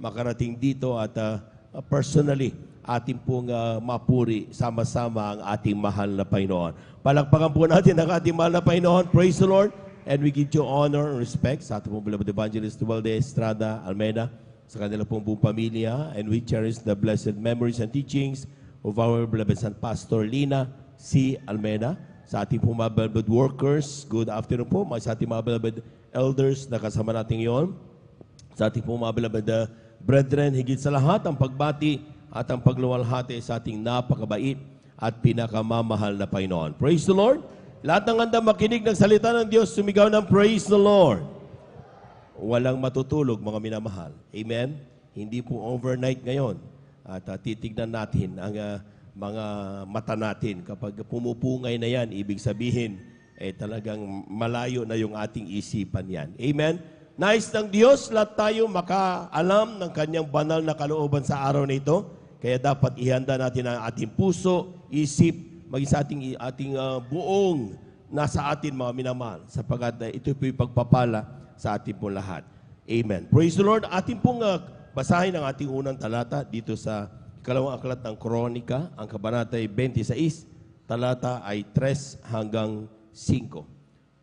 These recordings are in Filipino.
makarating dito at personally, ating pong mapuri sama-sama ang ating mahal na Panginoon. Palakpakan po natin ang ating mahal na Panginoon. Praise the Lord. And we give you honor and respect sa ating pong beloved evangelist Duvalde Estrada Almeida, sa kanila pong buong pamilya. And we cherish the blessed memories and teachings of our beloved San Pastor Lina C. Almeida. Sa ating pong mga beloved workers, good afternoon po. Sa ating mga beloved elders na kasama natin ngayon. Sa ating pong mga beloved brethren, higit sa lahat ang pagbati at ang pagluwalhati sa ating napakabait at pinakamamahal na Panginoon. Praise the Lord. Lahat ng handa makinig ng salita ng Diyos, sumigaw ng praise the Lord. Walang matutulog, mga minamahal. Amen? Hindi po overnight ngayon. At titignan natin ang mga mata natin. Kapag pumupungay na yan, ibig sabihin, talagang malayo na yung ating isipan yan. Amen? Nais ng Diyos, lahat tayo makaalam ng kanyang banal na kalooban sa araw na ito. Kaya dapat ihanda natin ang ating puso, isip, maging sa ating buong nasa atin mga minamahal. Sapagkat ito po yung pagpapala sa ating po lahat. Amen. Praise the Lord. Ating pong basahin ang ating unang talata dito sa ikalawang aklat ng Kronika. Ang kabanata ay 26, talata ay 3 hanggang 5.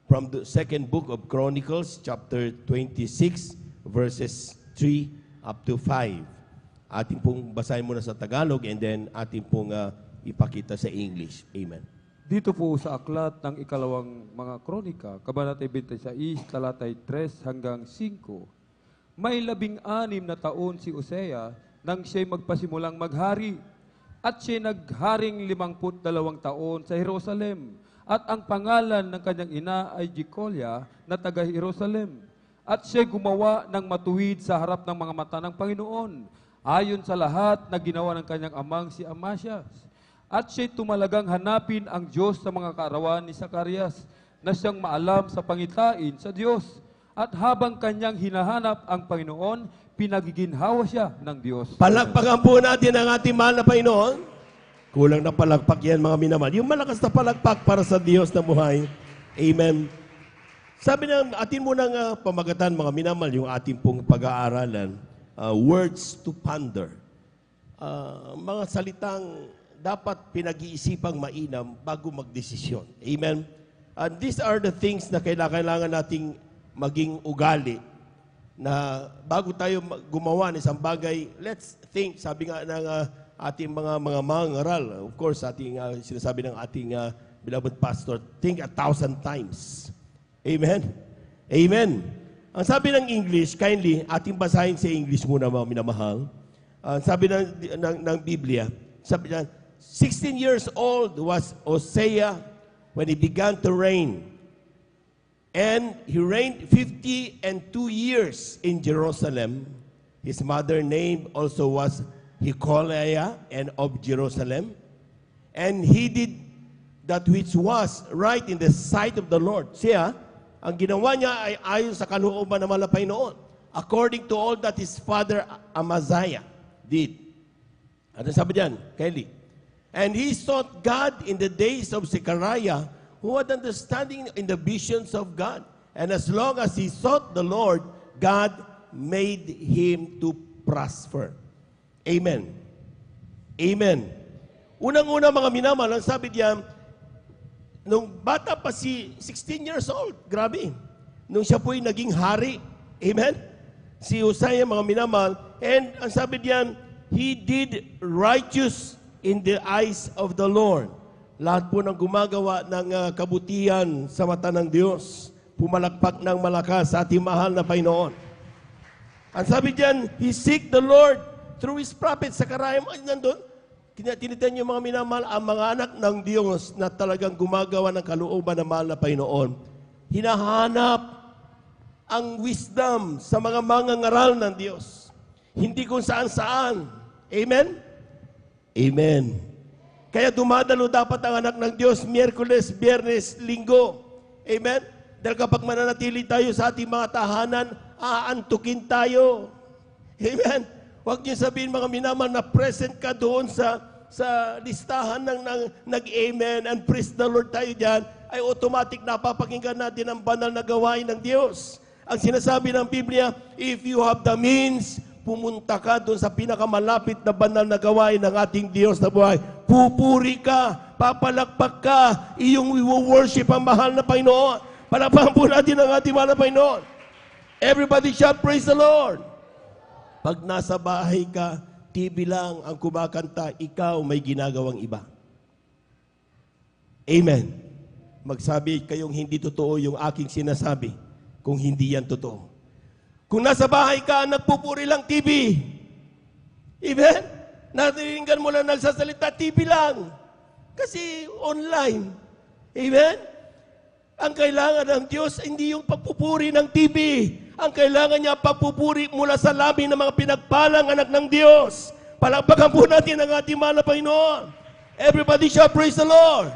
From the second book of Chronicles, chapter 26, verses 3 up to 5. Ating pong basahin muna sa Tagalog and then ating pong ipakita sa English. Amen. Dito po sa aklat ng ikalawang mga kronika, kabanata 26, talatay 3 hanggang 5, may 16 na taon si Hosea nang siya'y magpasimulang maghari. At siya'y nagharing 52 taon sa Jerusalem. At ang pangalan ng kanyang ina ay Jekolya na taga Jerusalem. At siya'y gumawa ng matuwid sa harap ng mga mata ng Panginoon, ayon sa lahat na ginawa ng kanyang amang si Amasias. At siya'y tumalagang hanapin ang Diyos sa mga kaarawan ni Zacarias, na siyang maalam sa pangitain sa Diyos. At habang kanyang hinahanap ang Panginoon, pinagiginhawa siya ng Diyos. Palakpakan po natin ang ating mahal na Panginoon. Kulang na palakpak yan, mga minamahal. Yung malakas na palakpak para sa Diyos na buhay. Amen. Sabi ng atin munang pamagatan, mga minamahal, yung ating pong pag-aaralan, words to ponder. Mga salitang dapat pinag-iisipang mainam bago magdesisyon. Amen? And these are the things na kailangan nating maging ugali na bago tayo gumawa ng isang bagay, let's think, sabi nga ng ating mga mangaral, of course, sinasabi ng ating beloved pastor, think 1,000 times. Amen? Amen. Ang sabi ng English, kindly, ating basahin sa English muna, mga minamahal. Sabi ng Biblia, sabi niya, 16 years old was Hosea when he began to reign. And he reigned 52 years in Jerusalem. His mother name also was Jecoliah and of Jerusalem. And he did that which was right in the sight of the Lord. Siya, ang ginawa niya ay ayon sa kalooban ng mga Panginoon, according to all that his father Amaziah did. Ano sabi diyan, Kelly? And he sought God in the days of Zechariah, who had understanding in the visions of God. And as long as he sought the Lord, God made him to prosper. Amen. Amen. Unang-una, mga minamahal, ang sabi diyan, nung bata pa si 16 years old, grabe. Nung siya po'y naging hari, amen? Si Hosea, mga minamahal, and ang sabi diyan, he did righteous in the eyes of the Lord. Lahat po ng gumagawa ng kabutihan sa mata ng Diyos, pumalakpak ng malakas sa ating mahal na Panginoon. Ang sabi diyan, he seek the Lord through his prophet. Zacariah, nandun, tinitan niyo mga minamahal, ang mga anak ng Diyos na talagang gumagawa ng kalooban ng mahal na Panginoon. Hinahanap ang wisdom sa mga mangangaral ng Diyos. Hindi kung saan-saan. Amen? Amen. Kaya dumadalo dapat ang anak ng Diyos Miyerkules, Biyernes, Linggo. Amen? Dahil kapag mananatili tayo sa ating mga tahanan, aantukin tayo. Amen? Huwag niyo sabihin, mga minamahal, na present ka doon sa listahan ng nag-amen and praise the Lord tayo dyan, ay automatic napapakinggan natin ang banal na gawain ng Diyos. Ang sinasabi ng Biblia, if you have the means, pumunta ka doon sa pinakamalapit na banal na gawain ng ating Diyos na buhay, pupuri ka, papalakpak ka, iyong worship ang mahal na Panginoon. Palakpakan po natin ang ating mahal na Panginoon. Everybody shout, praise the Lord. Pag nasa bahay ka, TV lang ang kumakanta, ikaw may ginagawang iba. Amen. Magsabi kayong hindi totoo yung aking sinasabi kung hindi yan totoo. Kung nasa bahay ka, nagpupuri lang TV. Amen? Nariringan mo lang nagsasalita, TV lang. Kasi online. Amen? Ang kailangan ng Diyos, hindi yung pagpupuri ng TV. Ang kailangan niya, pagpupuri mula sa labi ng mga pinagpalang anak ng Diyos. Palakpakan po natin ang ating mahal na Panginoon. Everybody shall praise the Lord.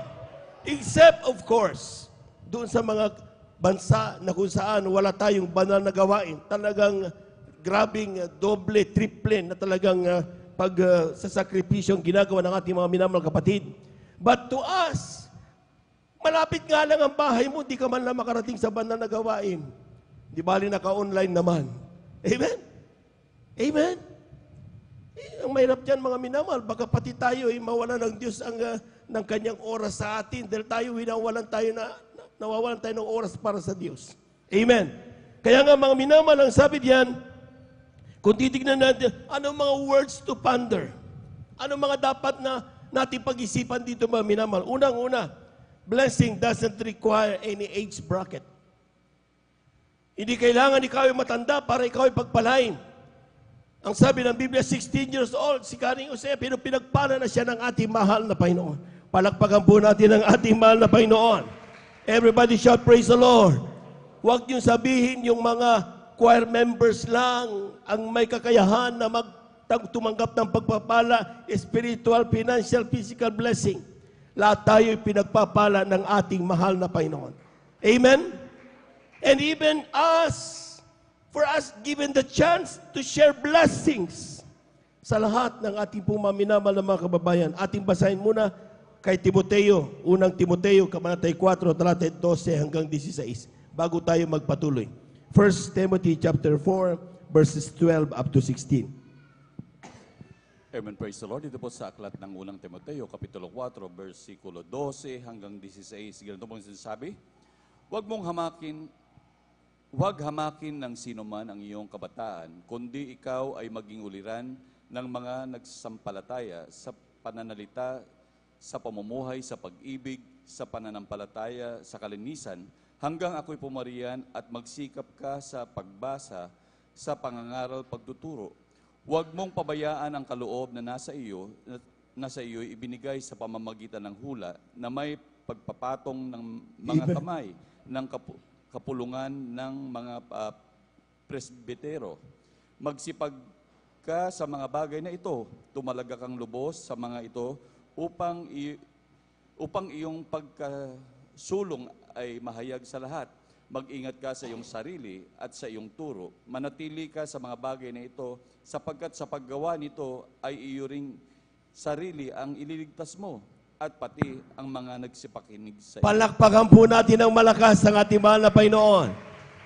Except, of course, doon sa mga bansa na kung saan wala tayong banal na gawain. Talagang grabing doble, triple na talagang pagsasakripisyong ginagawa ng ating mga minamahal kapatid. But to us, malapit nga lang ang bahay mo, di ka man lang makarating sa banal na gawain. Di bali naka-online naman. Amen? Amen? Ang mahirap dyan mga minamahal, baka pati tayo mawala ng Diyos ng kanyang oras sa atin dahil tayo nawawalan tayo ng oras para sa Diyos. Amen. Kaya nga mga minamahal, ang sabi diyan, kung titignan natin, ano mga words to ponder? Ano mga dapat na natin pag-isipan dito mga minamahal? Unang-una, blessing doesn't require any age bracket. Hindi kailangan ikaw ay matanda para ikaw ay pagpalain. Ang sabi ng Biblia, 16 years old, si Karing Jose, pero pinagpala na siya ng ating mahal na Panginoon. Palakpakan po natin ang ating mahal na Panginoon. Everybody shout, praise the Lord. Huwag niyo sabihin yung mga choir members lang ang may kakayahan na tumanggap ng pagpapala, spiritual, financial, physical blessing. Lahat tayo'y pinagpapala ng ating mahal na Panginoon. Amen? And even for us given the chance to share blessings sa lahat ng ating pong minamahal na mga kababayan. Ating basahin muna kay Timoteo, unang Timoteo, Kabanata 4, talata 12 hanggang 16, bago tayo magpatuloy. 1 Timothy chapter 4, verses 12 up to 16. Amen, praise the Lord. Dito po sa aklat ng unang Timoteo, Kapitulo 4, versikulo 12 hanggang 16. Ganito pong sinasabi, Huwag hamakin ng sino man ang iyong kabataan, kundi ikaw ay maging uliran ng mga nagsasampalataya sa pananalita, sa pamumuhay, sa pag-ibig, sa pananampalataya, sa kalinisan, hanggang ako'y pumarian at magsikap ka sa pagbasa, sa pangangaral, pagtuturo. Huwag mong pabayaan ang kaloob na nasa iyo ibinigay sa pamamagitan ng hula na may pagpapatong ng mga kamay, ng kapulungan ng mga presbitero. Magsipag ka sa mga bagay na ito, tumalaga kang lubos sa mga ito, upang iyong pagkasulong ay mahayag sa lahat. Mag-ingat ka sa iyong sarili at sa iyong turo. Manatili ka sa mga bagay na ito, sapagkat sa paggawa nito ay iyo ring sarili ang ililigtas mo, at pati ang mga nagsipakinig sa iyo. Palakpakan po natin ng malakas ang ating mahal na Panginoon.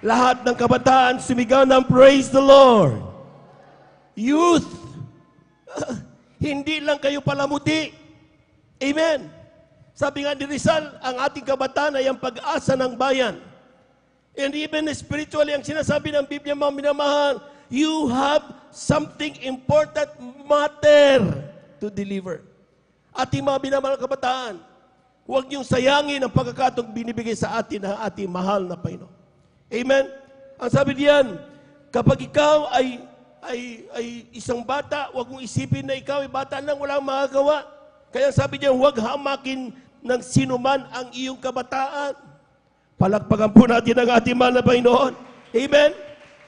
Lahat ng kabataan sumigaw ng praise the Lord. Youth, hindi lang kayo palamuti. Amen. Sabi nga ni Rizal, ang ating kabataan ay ang pag-asa ng bayan. And even spiritually, ang sinasabi ng Biblia, mga minamahal, you have something important matter to deliver. Ating mga minamahal kabataan, huwag niyong sayangin ang pagkakataong binibigay sa atin ng ating mahal na Panginoon. Amen? Ang sabi diyan, kapag ikaw ay isang bata, huwag mong isipin na ikaw ay bata lang, walang magagawa. Kaya sabi niya, huwag hamakin ng sinuman ang iyong kabataan. Palakpakan po natin ang ating mahal na Panginoon. Amen?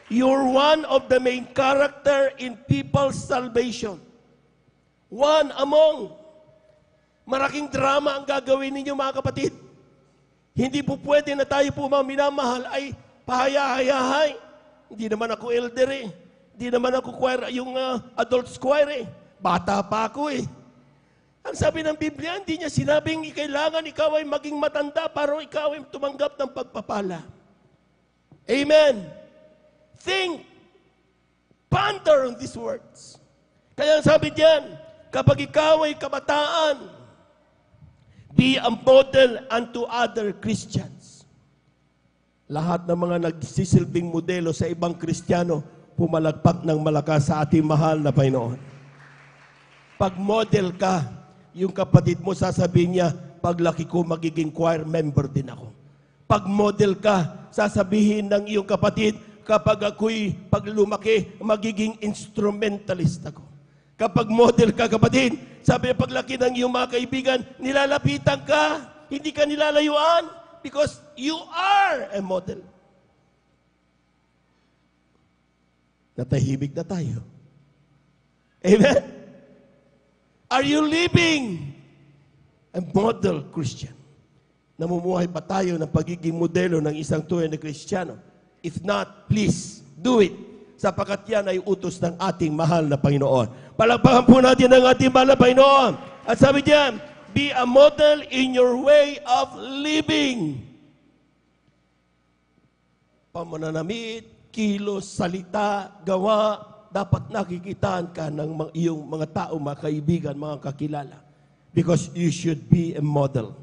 You're one of the main character in people's salvation. One among. Malaking drama ang gagawin ninyo mga kapatid. Hindi po pwede na tayo po mga minamahal ay pahaya-hayahay. Hindi naman ako elder eh. Hindi naman ako choir, yung adult choir eh. Bata pa ako eh. Ang sabi ng Biblia, hindi niya sinabing kailangan ikaw ay maging matanda para ikaw ay tumanggap ng pagpapala. Amen. Think Ponder on these words. Kaya sabi diyan, kapag ikaw ay kabataan, be a model unto other Christians. Lahat ng mga nagsisilbing modelo sa ibang Kristiyano, pumalagpak ng malakas sa ating mahal na Panginoon. Pag model ka, yung kapatid mo sasabihin niya, paglaki ko magiging choir member din ako. Pag model ka, sasabihin ng iyong kapatid, kapag ako'y pag lumaki, magiging instrumentalist ako. Kapag model ka, kapatid, sabi niya, paglaki ng iyong mga kaibigan, nilalapitan ka, hindi ka nilalayuan, because you are a model. Natahimik na tayo. Amen? Are you living a model Christian? Namumuhay ba tayo ng pagiging modelo ng isang tunay na Kristiyano? If not, please, do it. Sapagkat yan ay utos ng ating mahal na Panginoon. Palagpakan po natin ang ating mahal na Panginoon. At sabi diyan, be a model in your way of living. Pamananamit, kilos, salita, gawa, dapat nakikitaan ka ng iyong mga tao, mga kaibigan, mga kakilala. Because you should be a model.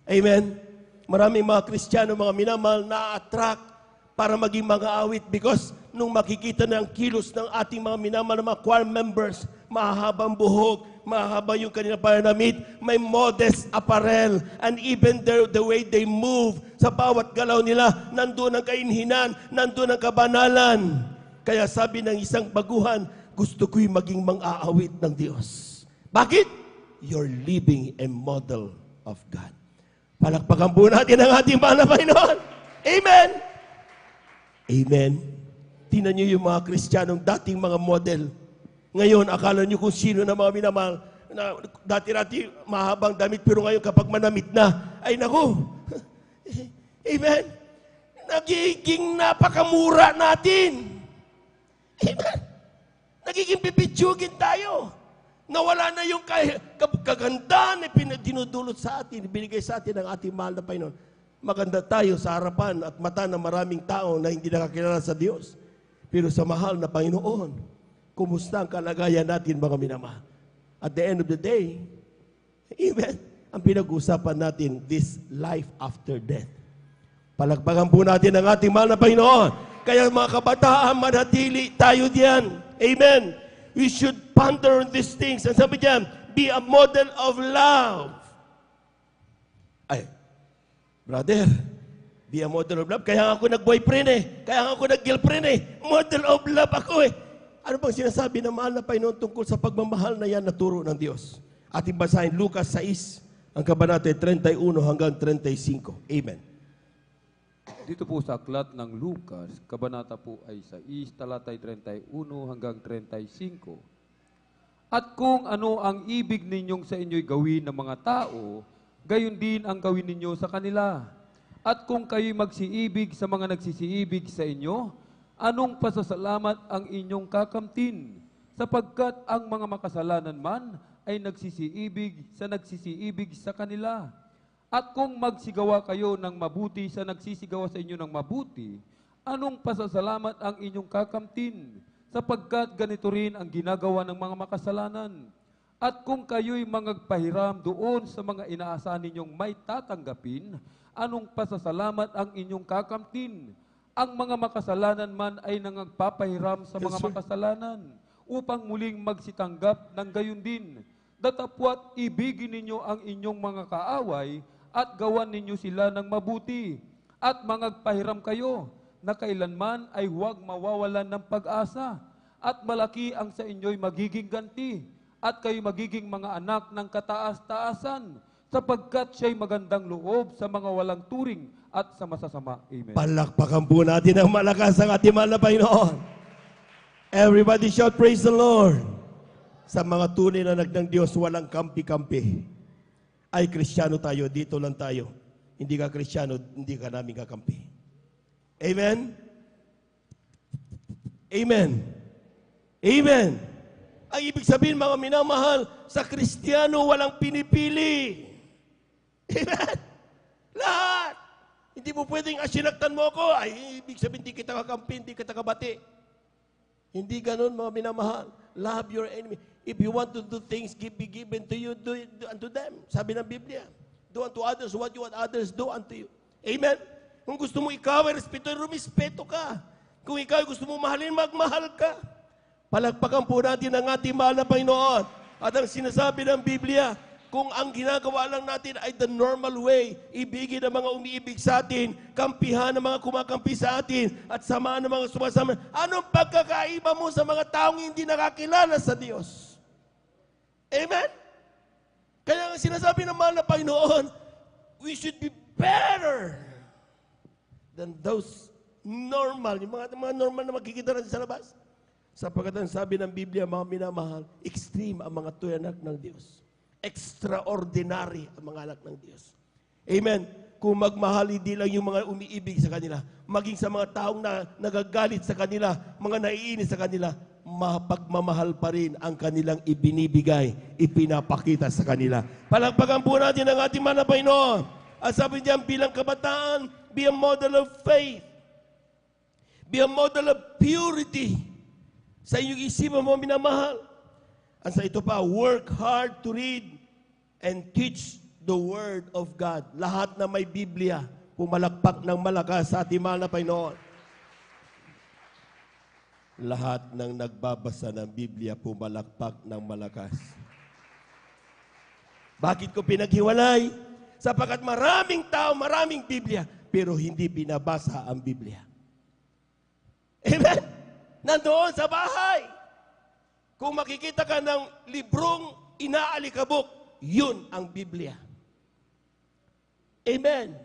Amen? Maraming mga Kristiyano, mga minamahal, na-attract para maging mga awit because nung makikita ng kilos ng ating mga minamahal na mga choir members, mahabang buhok, mahaba yung kanilang pananamit, may modest apparel, and even the way they move, sa bawat galaw nila, nandun ang kainhinan, nandun ang kabanalan. Kaya sabi ng isang baguhan, gusto ko'y maging mang-aawit ng Diyos. Bakit? You're living a model of God. Palakpakan po natin ang ating mahal na Panginoon. Amen! Amen. Tingnan niyo yung mga Kristiyanong dating mga model. Ngayon, akala niyo kung sino na mga minamahal, na dati-dati mahabang damit, pero ngayon kapag manamit na, ay naku, amen, nagiging napakamura natin. Amen. Nagiging pipitsugin tayo. Nawala na yung kagandahan na dinudulot sa atin, binigay sa atin ng ating mahal na Panginoon. Maganda tayo sa harapan at mata ng maraming tao na hindi nakakilala sa Diyos. Pero sa mahal na Panginoon, kumusta ang kalagayan natin, mga minamahal? At the end of the day, amen, ang pinag-usapan natin, this life after death. Palagpakan po natin ang ating mahal na Panginoon. Kaya mga kabataan, manatili tayo diyan. Amen. We should ponder on these things. And sabi diyan, be a model of love. Ay, brother, be a model of love. Kaya ako nag-boyfriend eh. Kaya ako nag-girlfriend eh. Model of love ako eh. Ano bang sinasabi ng mahal na Panginoon tungkol sa pagmamahal na yan na turo ng Diyos? Ating basahin Lucas 6, ang kabanata 31 hanggang 35. Amen. Dito po sa aklat ng Lucas, kabanata po ay 6, talatay 31 hanggang 35. At kung ano ang ibig ninyong sa inyo'y gawin ng mga tao, gayon din ang gawin ninyo sa kanila. At kung kayo'y magsiibig sa mga nagsisiibig sa inyo, anong pasasalamat ang inyong kakamtin? Sapagkat ang mga makasalanan man ay nagsisiibig sa kanila. At kung magsigawa kayo ng mabuti sa nagsisigawa sa inyo ng mabuti, anong pasasalamat ang inyong kakamtin? Sapagkat ganito rin ang ginagawa ng mga makasalanan. At kung kayo'y mangagpahiram doon sa mga inaasahan ninyong may tatanggapin, anong pasasalamat ang inyong kakamtin? Ang mga makasalanan man ay nangagpapahiram sa mga makasalanan upang muling magsitanggap ng gayon din. Datapwat ibigin ninyo ang inyong mga kaaway at gawan ninyo sila ng mabuti at mangagpahiram kayo na kailanman ay huwag mawawalan ng pag-asa at malaki ang sa inyo'y magiging ganti at kayo magiging mga anak ng kataas-taasan sapagkat siya'y magandang loob sa mga walang turing at sa masasama. Amen. Palakpakan po natin ang malakas ang ating mahal na Panginoon. Everybody shout, praise the Lord. Sa mga tunay na nagdang Diyos, walang kampi-kampi. Ay, Kristiyano tayo, dito lang tayo. Hindi ka Kristiyano, hindi ka namin kakampi. Amen? Amen. Amen. Ang ibig sabihin, mga minamahal, sa Kristiyano, walang pinipili. Amen? Lahat. Hindi mo pwedeng asinaktan mo ako. Ay, ibig sabihin, hindi kita kakampi, hindi kita kabati. Hindi ganun, mga minamahal. Love your enemy. If you want to do things, be given to you, do unto them. Sabi ng Biblia, do unto others what you want others do unto you. Amen? Kung gusto mo ikaw ay respeto, rumispeto ka. Kung ikaw ay gusto mo mahalin, magmahal ka. Palagpakan po natin ang ating mahal na Panginoon. At ang sinasabi ng Biblia, kung ang ginagawa lang natin ay the normal way, ibigin ang mga umiibig sa atin, kampihan ang mga kumakampi sa atin, at samaan ang mga sumasama, anong pagkakaiba mo sa mga taong hindi nakakilala sa Diyos? Amen? Kaya ang sinasabi ng mahal na Panginoon, we should be better than those normal, yung mga normal na makikita natin sa labas. Sapagkat ang sabi ng Biblia, mga minamahal, extreme ang mga tuyanak ng Diyos. Extraordinary ang mga anak ng Diyos. Amen. Kung magmahal, hindi lang yung mga umiibig sa kanila, maging sa mga taong nagagalit sa kanila, mga naiinis sa kanila, mapagmamahal pa rin ang kanilang ibinibigay, ipinapakita sa kanila. Palagpagan po natin ang ating mahal na Panginoon. At sabi niya, bilang kabataan, be a model of faith. Be a model of purity. Sa inyong isipan mo, minamahal. At sa ito pa, work hard to read and teach the Word of God. Lahat na may Biblia, pumalakpak ng malakas sa ating mahal na Panginoon. Lahat ng nagbabasa ng Biblia, pumalakpak ng malakas. Bakit ko pinaghiwalay? Sapagkat maraming tao, maraming Biblia, pero hindi binabasa ang Biblia. Amen? Nandoon sa bahay. Kung makikita ka ng librong inaalikabok, yun ang Biblia. Amen.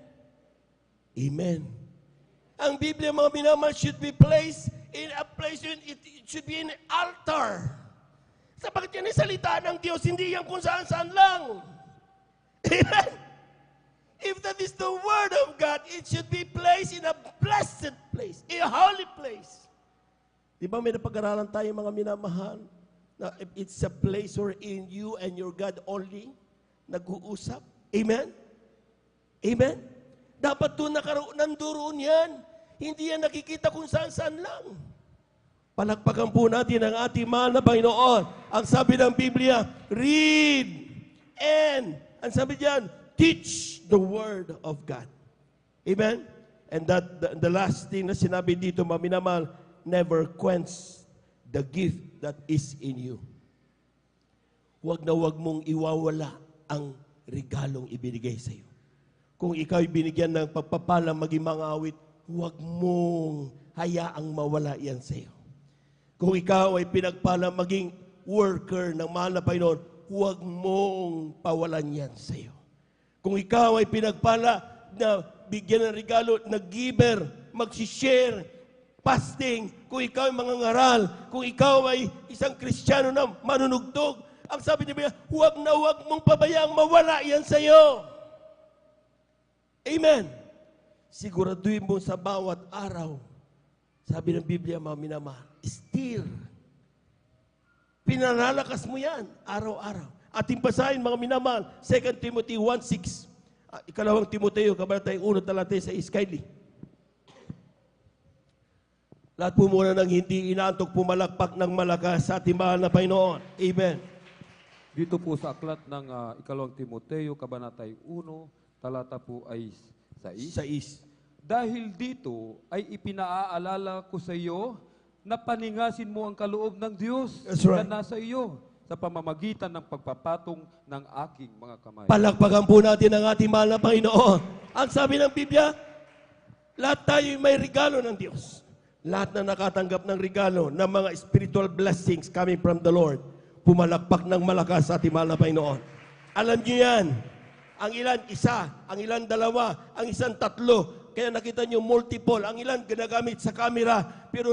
Amen. Ang Biblia, mga minamahal, should be placed in a place, it should be in an altar. Sapagkat yan ay salita ng Diyos, hindi yan kung saan-saan lang. Amen. If that is the Word of God, it should be placed in a blessed place, a holy place. Di ba may napag-aralan tayo, mga minamahal? Na it's a place wherein you and your God only nag-uusap. Amen? Amen? Dapat doon nanduroon yan. Hindi yan nakikita kung saan-saan lang. Palakpakan po natin ang ating mahal na Panginoon. Ang sabi ng Biblia, read and, ang sabi diyan, teach the Word of God. Amen? And that the last thing na sinabi dito, mga minamahal, never quench the gift that is in you. Huwag na huwag mong iwawala ang regalong ibinigay sa iyo. Kung ikaw ay binigyan ng pagpapala maging mga awit, huwag mong hayaang mawala yan sa iyo. Kung ikaw ay pinagpala maging worker ng mahal na Panginoon, huwag mong pawalan yan sa iyo. Kung ikaw ay pinagpala na bigyan ng regalo, nag-giver, mag-share, fasting, kung ikaw ay mangangaral, kung ikaw ay isang Kristiyano na manunugtog, ang sabi niya, huwag na huwag mong pabayaang mawala yan sa iyo. Amen. Siguraduhin mo sa bawat araw, sabi ng Biblia, mga minamahal, still, pinalalakas mo yan, araw-araw. Ating basahin, mga minamahal, 2 Timothy 1:6. Ikalawang Timoteo, kabanatay 1, talata 6, Kylie. Lahat po muna ng hindi inaantok pumalakpak ng malakas sa ating mahal na Panginoon. Amen. Dito po sa aklat ng ikalawang Timoteo, kabanatay 1, talata po ay 6. Dahil dito ay ipinaaalala ko sa iyo na paningasin mo ang kaloob ng Diyos right, na nasa iyo sa pamamagitan ng pagpapatong ng aking mga kamay. Palakpakan po natin ang ating mahal na Panginoon. Ang sabi ng Biblia, lahat tayo may regalo ng Diyos. Lahat na nakatanggap ng regalo, ng mga spiritual blessings coming from the Lord, pumalakpak ng malakas sa ating mahal na Panginoon. Alam niyo yan, ang ilan isa, ang ilan dalawa, ang isang tatlo, kaya nakita niyo multiple, ang ilan ginagamit sa camera, pero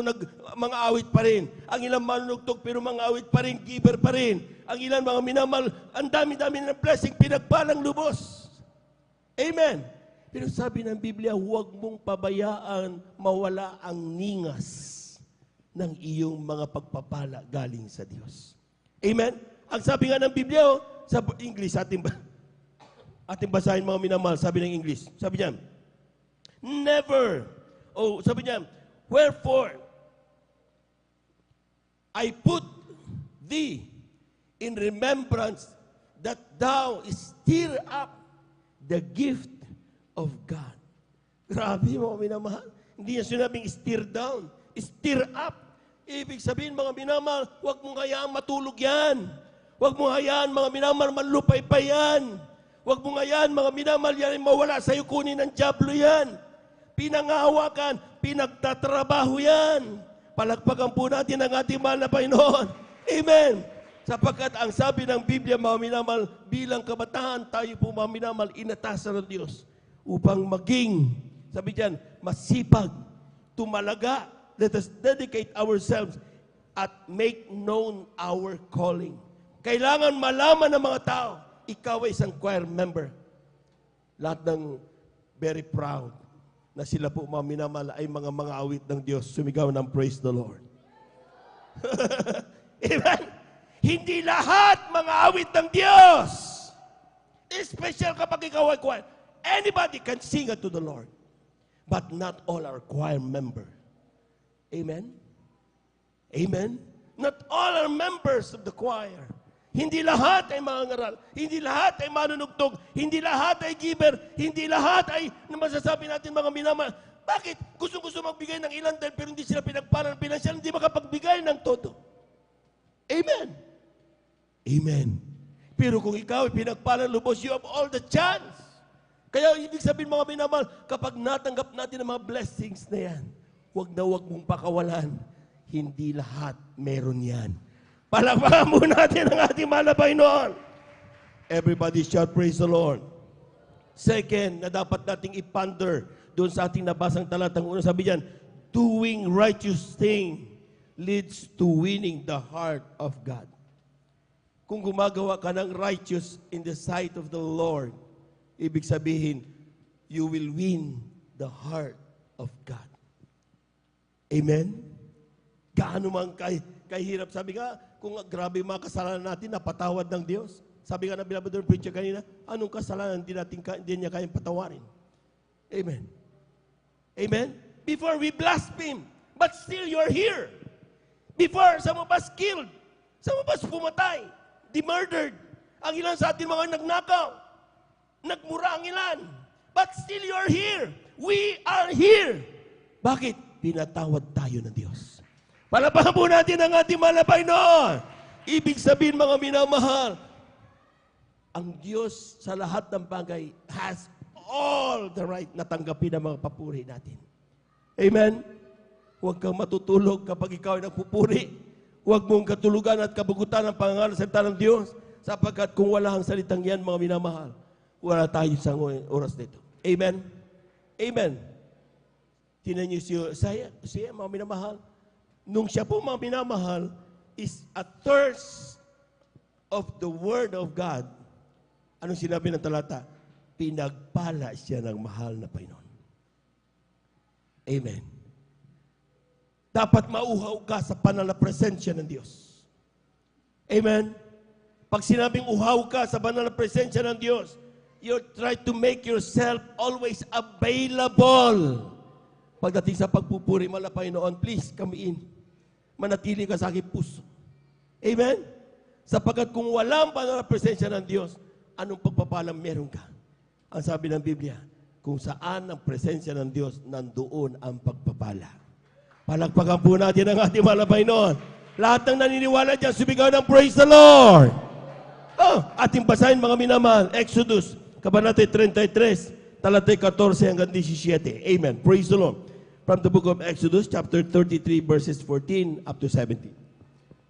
mga awit pa rin. Ang ilan manunugtog, pero mga awit pa rin, giver pa rin. Ang ilan mga minamal, ang dami-dami ng blessing, pinagpalang lubos. Amen. Pero sabi ng Biblia, huwag mong pabayaan mawala ang ningas ng iyong mga pagpapala galing sa Diyos. Amen? Ang sabi nga ng Biblia, sa English, ating basahin mga minamahal, sabi ng English. Sabi niya, never, sabi niya, wherefore, I put thee in remembrance that thou stir up the gift of God. Grabe mga minamahal. Hindi niya sinabing stir down, stir up. Ibig sabihin mga minamahal, huwag mong hayaan matulog yan. Huwag mong hayaan mga minamahal, manlupay-pay yan. Huwag mong hayaan mga minamahal, yan ay mawala sa'yo, kunin ng dyablo yan. Pinangahawakan, pinagtatrabaho yan. Palagpagan po natin ang ating mahal na Panginoon. Amen. Sapagkat ang sabi ng Biblia, mga minamahal, bilang kabataan, tayo po mga minamahal, inatasan ng Diyos upang maging, sabi diyan, masipag, tumalaga. Let us dedicate ourselves at make known our calling. Kailangan malaman ng mga tao, ikaw ay isang choir member. Lahat ng very proud na sila po mga minamahal ay mga awit ng Diyos. Sumigaw ng praise the Lord. Amen? Hindi lahat mga awit ng Diyos. Special kapag ikaw ay choir. Anybody can sing unto the Lord. But not all are choir member. Amen? Amen? Not all are members of the choir. Hindi lahat ay mangangaral. Hindi lahat ay manunugtog. Hindi lahat ay giver. Hindi lahat ay masasabi natin mga minamahal. Bakit? Gusto magbigay ng ilan dahil pero hindi sila pinagparan ng pinansyal, hindi makapagbigay ng todo. Amen. Amen. Pero kung ikaw ay pinagparan lubos, you have all the chance. Kaya ibig sabihin mga minamahal, kapag natanggap natin ang mga blessings na yan, huwag mong pakawalan. Hindi lahat meron yan. Palakpakan mo natin ang ating mahal na Panginoon. Everybody shout praise the Lord. Second, na dapat nating iponder doon sa ating nabasang talatang una, sabi diyan, doing righteous thing leads to winning the heart of God. Kung gumagawa ka ng righteous in the sight of the Lord, ibig sabihin, you will win the heart of God. Amen? Gaano man kahirap. Sabi nga, kung grabe yung mga kasalanan natin, napatawad ng Diyos. Sabi nga na binabador preacher kanina, anong kasalanan hindi niya kayang patawarin? Amen. Amen? Before we blaspheme, but still you're here. Before, some of us killed. Some of us pumatay. Murdered. Ang ilan sa atin mga nagnakaw. Nagmura ang ilan. But still you're here. We are here. Bakit? Pinatawad tayo ng Diyos. Palapahan po natin ang ating mahal na Panginoon. Ibig sabihin mga minamahal, ang Diyos sa lahat ng bagay has all the right na tanggapin ang mga papuri natin. Amen? Huwag kang matutulog kapag ikaw ay nagpupuri. Huwag mong katulugan at kabugutan ang pangalan sa salita ng Diyos, sapagkat kung wala ang salitang yan, mga minamahal, wala tayo sa oras nito. Amen? Amen. Tinan niyo siya, mga minamahal, nung siya po mga minamahal is a thirst of the Word of God. Anong sinabi ng talata? Pinagpala siya ng mahal na Panginoon. Amen. Dapat mauhaw ka sa banal na presensya ng Diyos. Amen. Pag sinabing uhaw ka sa banal na presensya ng Diyos, you try to make yourself always available. Pagdating sa pagpupuri, mahal na Panginoon, please come in. Manatili ka sa aking puso. Amen? Sapagkat kung walang banal na presensya ng Diyos, anong pagpapalang meron ka? Ang sabi ng Biblia, kung saan ang presensya ng Diyos, nandoon ang pagpapala. Palakpakan po natin ang ating mahal na Panginoon. Lahat ng naniniwala dyan, sumigaw ng praise the Lord. Ating basahin mga minamahal, Exodus, kabanata 33, talatay 14 hanggang 17. Amen. Praise the Lord. From the book of Exodus, chapter 33, verses 14 up to 17.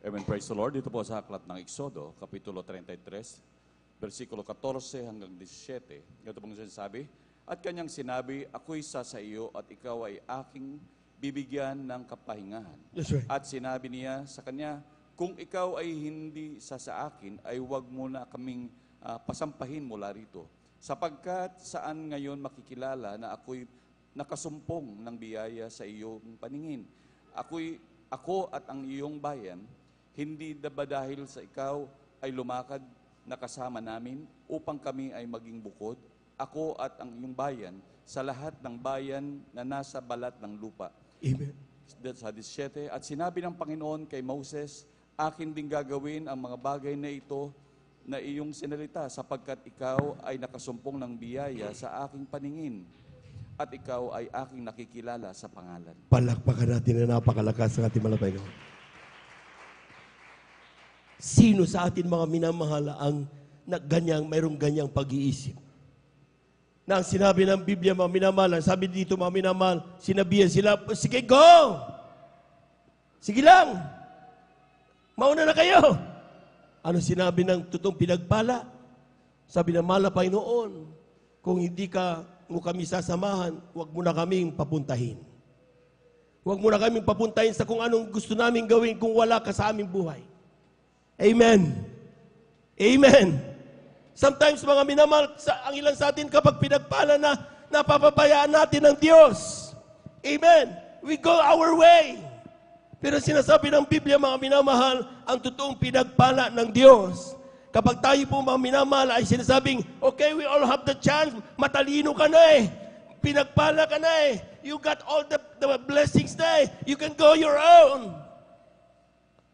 Amen. Praise the Lord. Dito po sa aklat ng Exodo, kapitulo 33, versikulo 14 hanggang 17. Ito pong sinasabi, at kanyang sinabi, ako'y sa iyo at ikaw ay aking bibigyan ng kapahingahan. That's right. At sinabi niya sa kanya, kung ikaw ay hindi sa akin, ay huwag mo na kaming pasampahin mula rito. Sapagkat saan ngayon makikilala na ako'y nakasumpong ng biyaya sa iyong paningin. Ako at ang iyong bayan, hindi ba dahil sa ikaw ay lumakad na kasama namin upang kami ay maging bukod, ako at ang iyong bayan, sa lahat ng bayan na nasa balat ng lupa. Amen. sa 17, at sinabi ng Panginoon kay Moses, akin ding gagawin ang mga bagay na ito na iyong sinalita, sapagkat ikaw ay nakasumpong ng biyaya sa aking paningin, at ikaw ay aking nakikilala sa pangalan. Palakpakan natin na napakalakas ng ating malapay Panginoon. Sino sa atin mga minamahal ang mayroong ganyang pag-iisip? Na ang sinabi ng Biblia, mga minamahal, sabi dito mga minamahal, sinabihan sila, sige go! Sige lang! Mauna na kayo! Ano sinabi ng totoong pinagpala? Sabi ng mahal na Panginoon, kung hindi mo kami sasamahan, huwag mo na kaming papuntahin. Huwag mo na kaming papuntahin sa kung anong gusto namin gawin kung wala ka sa aming buhay. Amen. Amen. Sometimes mga minamahal, ang ilan sa atin kapag pinagpala na, napapabayaan natin ng Diyos. Amen. We go our way. Pero sinasabi ng Biblia, mga minamahal, ang totoong pinagpala ng Diyos. Kapag tayo po mga minamahal ay sinasabing, okay, we all have the chance, matalino ka na eh, pinagpala ka na eh, you got all the blessings na eh, you can go your own.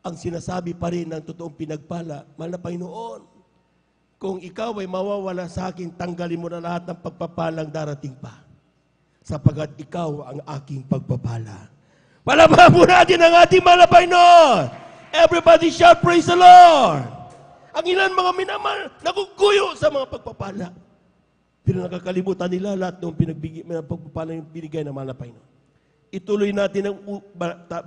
Ang sinasabi pa rin ng totoong pinagpala, mahal na Panginoon, kung ikaw ay mawawala sa akin, tanggalin mo na lahat ng pagpapalang darating pa. Sapagat ikaw ang aking pagpapala. Palabang po natin ang ating mahal na Panginoon. Everybody shout, praise the Lord. Ang ilan mga minamahal, naguguyo sa mga pagpapala. Pero nakakalimutan nila lahat ng pagpapala yung binigay ng mahal na Panginoon. Ituloy natin ang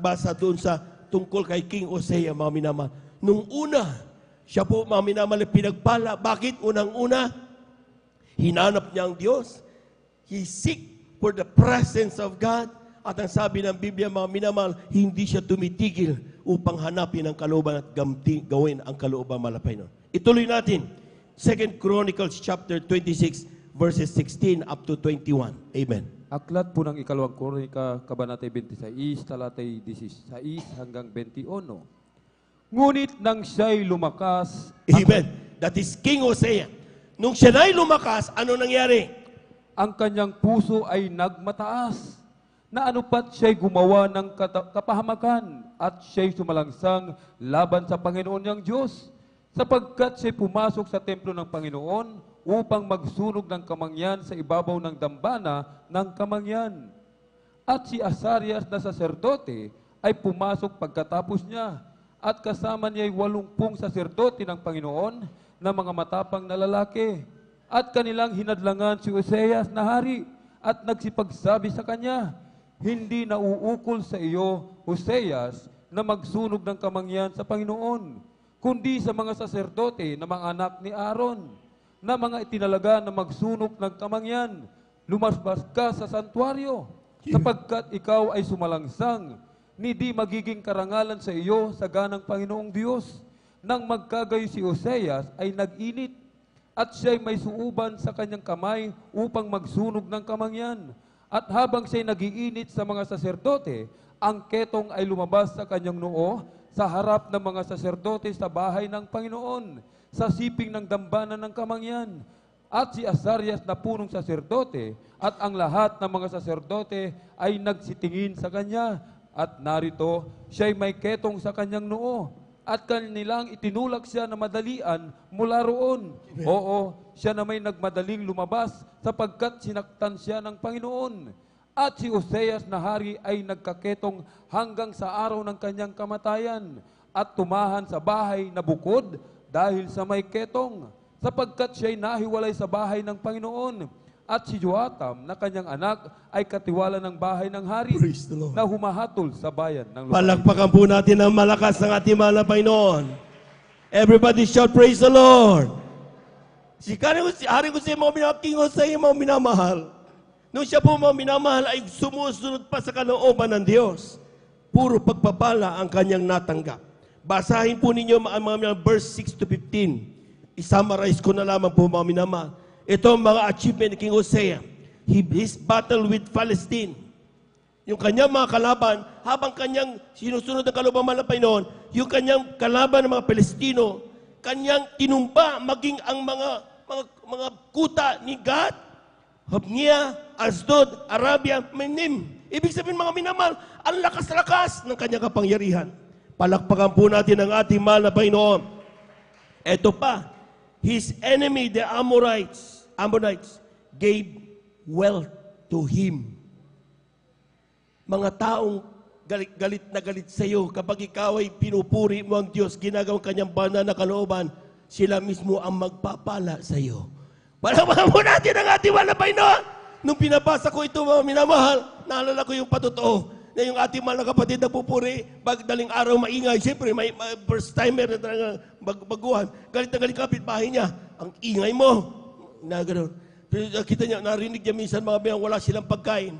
basa doon sa tungkol kay King Hosea, mga minamahal. Nung una, siya po, mga minamahal, pinagpala. Bakit? Unang-una, hinanap niya ang Diyos. He seek for the presence of God. At ang sabi ng Biblia, mga minamahal, hindi siya tumitigil upang hanapin ang kalooban at gawin ang kalooban malapay nun. Ituloy natin. 2 Chronicles chapter 26, verses 16 up to 21. Amen. Aklat po ng ikalawang kronika, kabanata 26, talatay 16 hanggang 21. Ngunit nang siya'y lumakas, Amen. That is King Hosea. Nung siya na'y lumakas, ano nangyari? ang kanyang puso ay nagmataas, na anupat siya'y gumawa ng kapahamakan at siya'y sumalangsang laban sa Panginoon niyang Diyos, sapagkat siya'y pumasok sa templo ng Panginoon upang magsunog ng kamangyan sa ibabaw ng dambana ng kamangyan. At si Asarias na saserdote ay pumasok pagkatapos niya, at kasama niya'y 80 saserdote ng Panginoon na mga matapang na lalaki. At kanilang hinadlangan si Oseas na hari at nagsipagsabi sa kanya, hindi nauukol sa iyo, Oseas, na magsunog ng kamangyan sa Panginoon, kundi sa mga saserdote na mga anak ni Aaron, na mga itinalaga na magsunog ng kamangyan. Lumasbas ka sa santuaryo, sapagkat ikaw ay sumalangsang, ni di magiging karangalan sa iyo sa ganang Panginoong Diyos. Nang magkagayo si Oseas ay nag-init, at siya'y may suuban sa kanyang kamay upang magsunog ng kamangyan. At habang siya'y nagiinit sa mga saserdote, ang ketong ay lumabas sa kanyang noo sa harap ng mga saserdote sa bahay ng Panginoon, sa siping ng dambana ng kamangyan. At si Asarias na punong saserdote at ang lahat ng mga saserdote ay nagsitingin sa kanya. At narito, siya'y may ketong sa kanyang noo. At kanilang itinulak siya na madalian mula roon. Oo, siya na may nagmadaling lumabas sapagkat sinaktan siya ng Panginoon. At si Oseas na hari ay nagkaketong hanggang sa araw ng kanyang kamatayan at tumahan sa bahay na bukod dahil sa may ketong, sapagkat siya'y nahiwalay sa bahay ng Panginoon. At si Joatam na kanyang anak ay katiwala ng bahay ng hari Praise the Lord. na humahatol sa bayan ng lupain. Palakpakan po natin ang malakas ng ating mahal na Panginoon. Everybody shout, praise the Lord. Si Hari Jose, mga minamahal, King Jose, mga minamahal. Nung siya po mga minamahal ay sumusunod pa sa kalooban ng Diyos. Puro pagpapala ang kanyang natanggap. Basahin po ninyo mga verse 6 to 15. I-summarize ko na lamang po mga minamahal. Ito ang mga achievement ni King Hosea. His battle with Palestine. Yung kanyang mga kalaban, habang kanyang sinusunod ng kalooban ng Panginoon, yung kanyang kalaban ng mga Palestino, kanyang tinumba maging ang mga kuta ni Gad, Habnia, Asdod, Arabia, Menim. Ibig sabihin mga minamahal, ang lakas-lakas ng kanyang kapangyarihan. Palakpakan po natin ang ating mahal na Panginoon. Ito pa, his enemy, the Ammonites, gave wealth to him. Mga taong galit na galit sa iyo, kapag ikaw ay pinupuri mo ang Diyos, ginagawang kanyang banal na kalooban, sila mismo ang magpapala sa iyo. Palakpakan po natin ang ating mahal na Panginoon. Nung pinabasa ko ito, mga minamahal, naalala ko yung patotoo na yung ating mahal na kapatid na pupuri, daling araw maingay, siyempre may first timer na talagang baguhan. Galit na galit kapitbahay niya. Ang ingay mo. Na gano'n. Kita niya, narinig niya minsan mga bayang wala silang pagkain.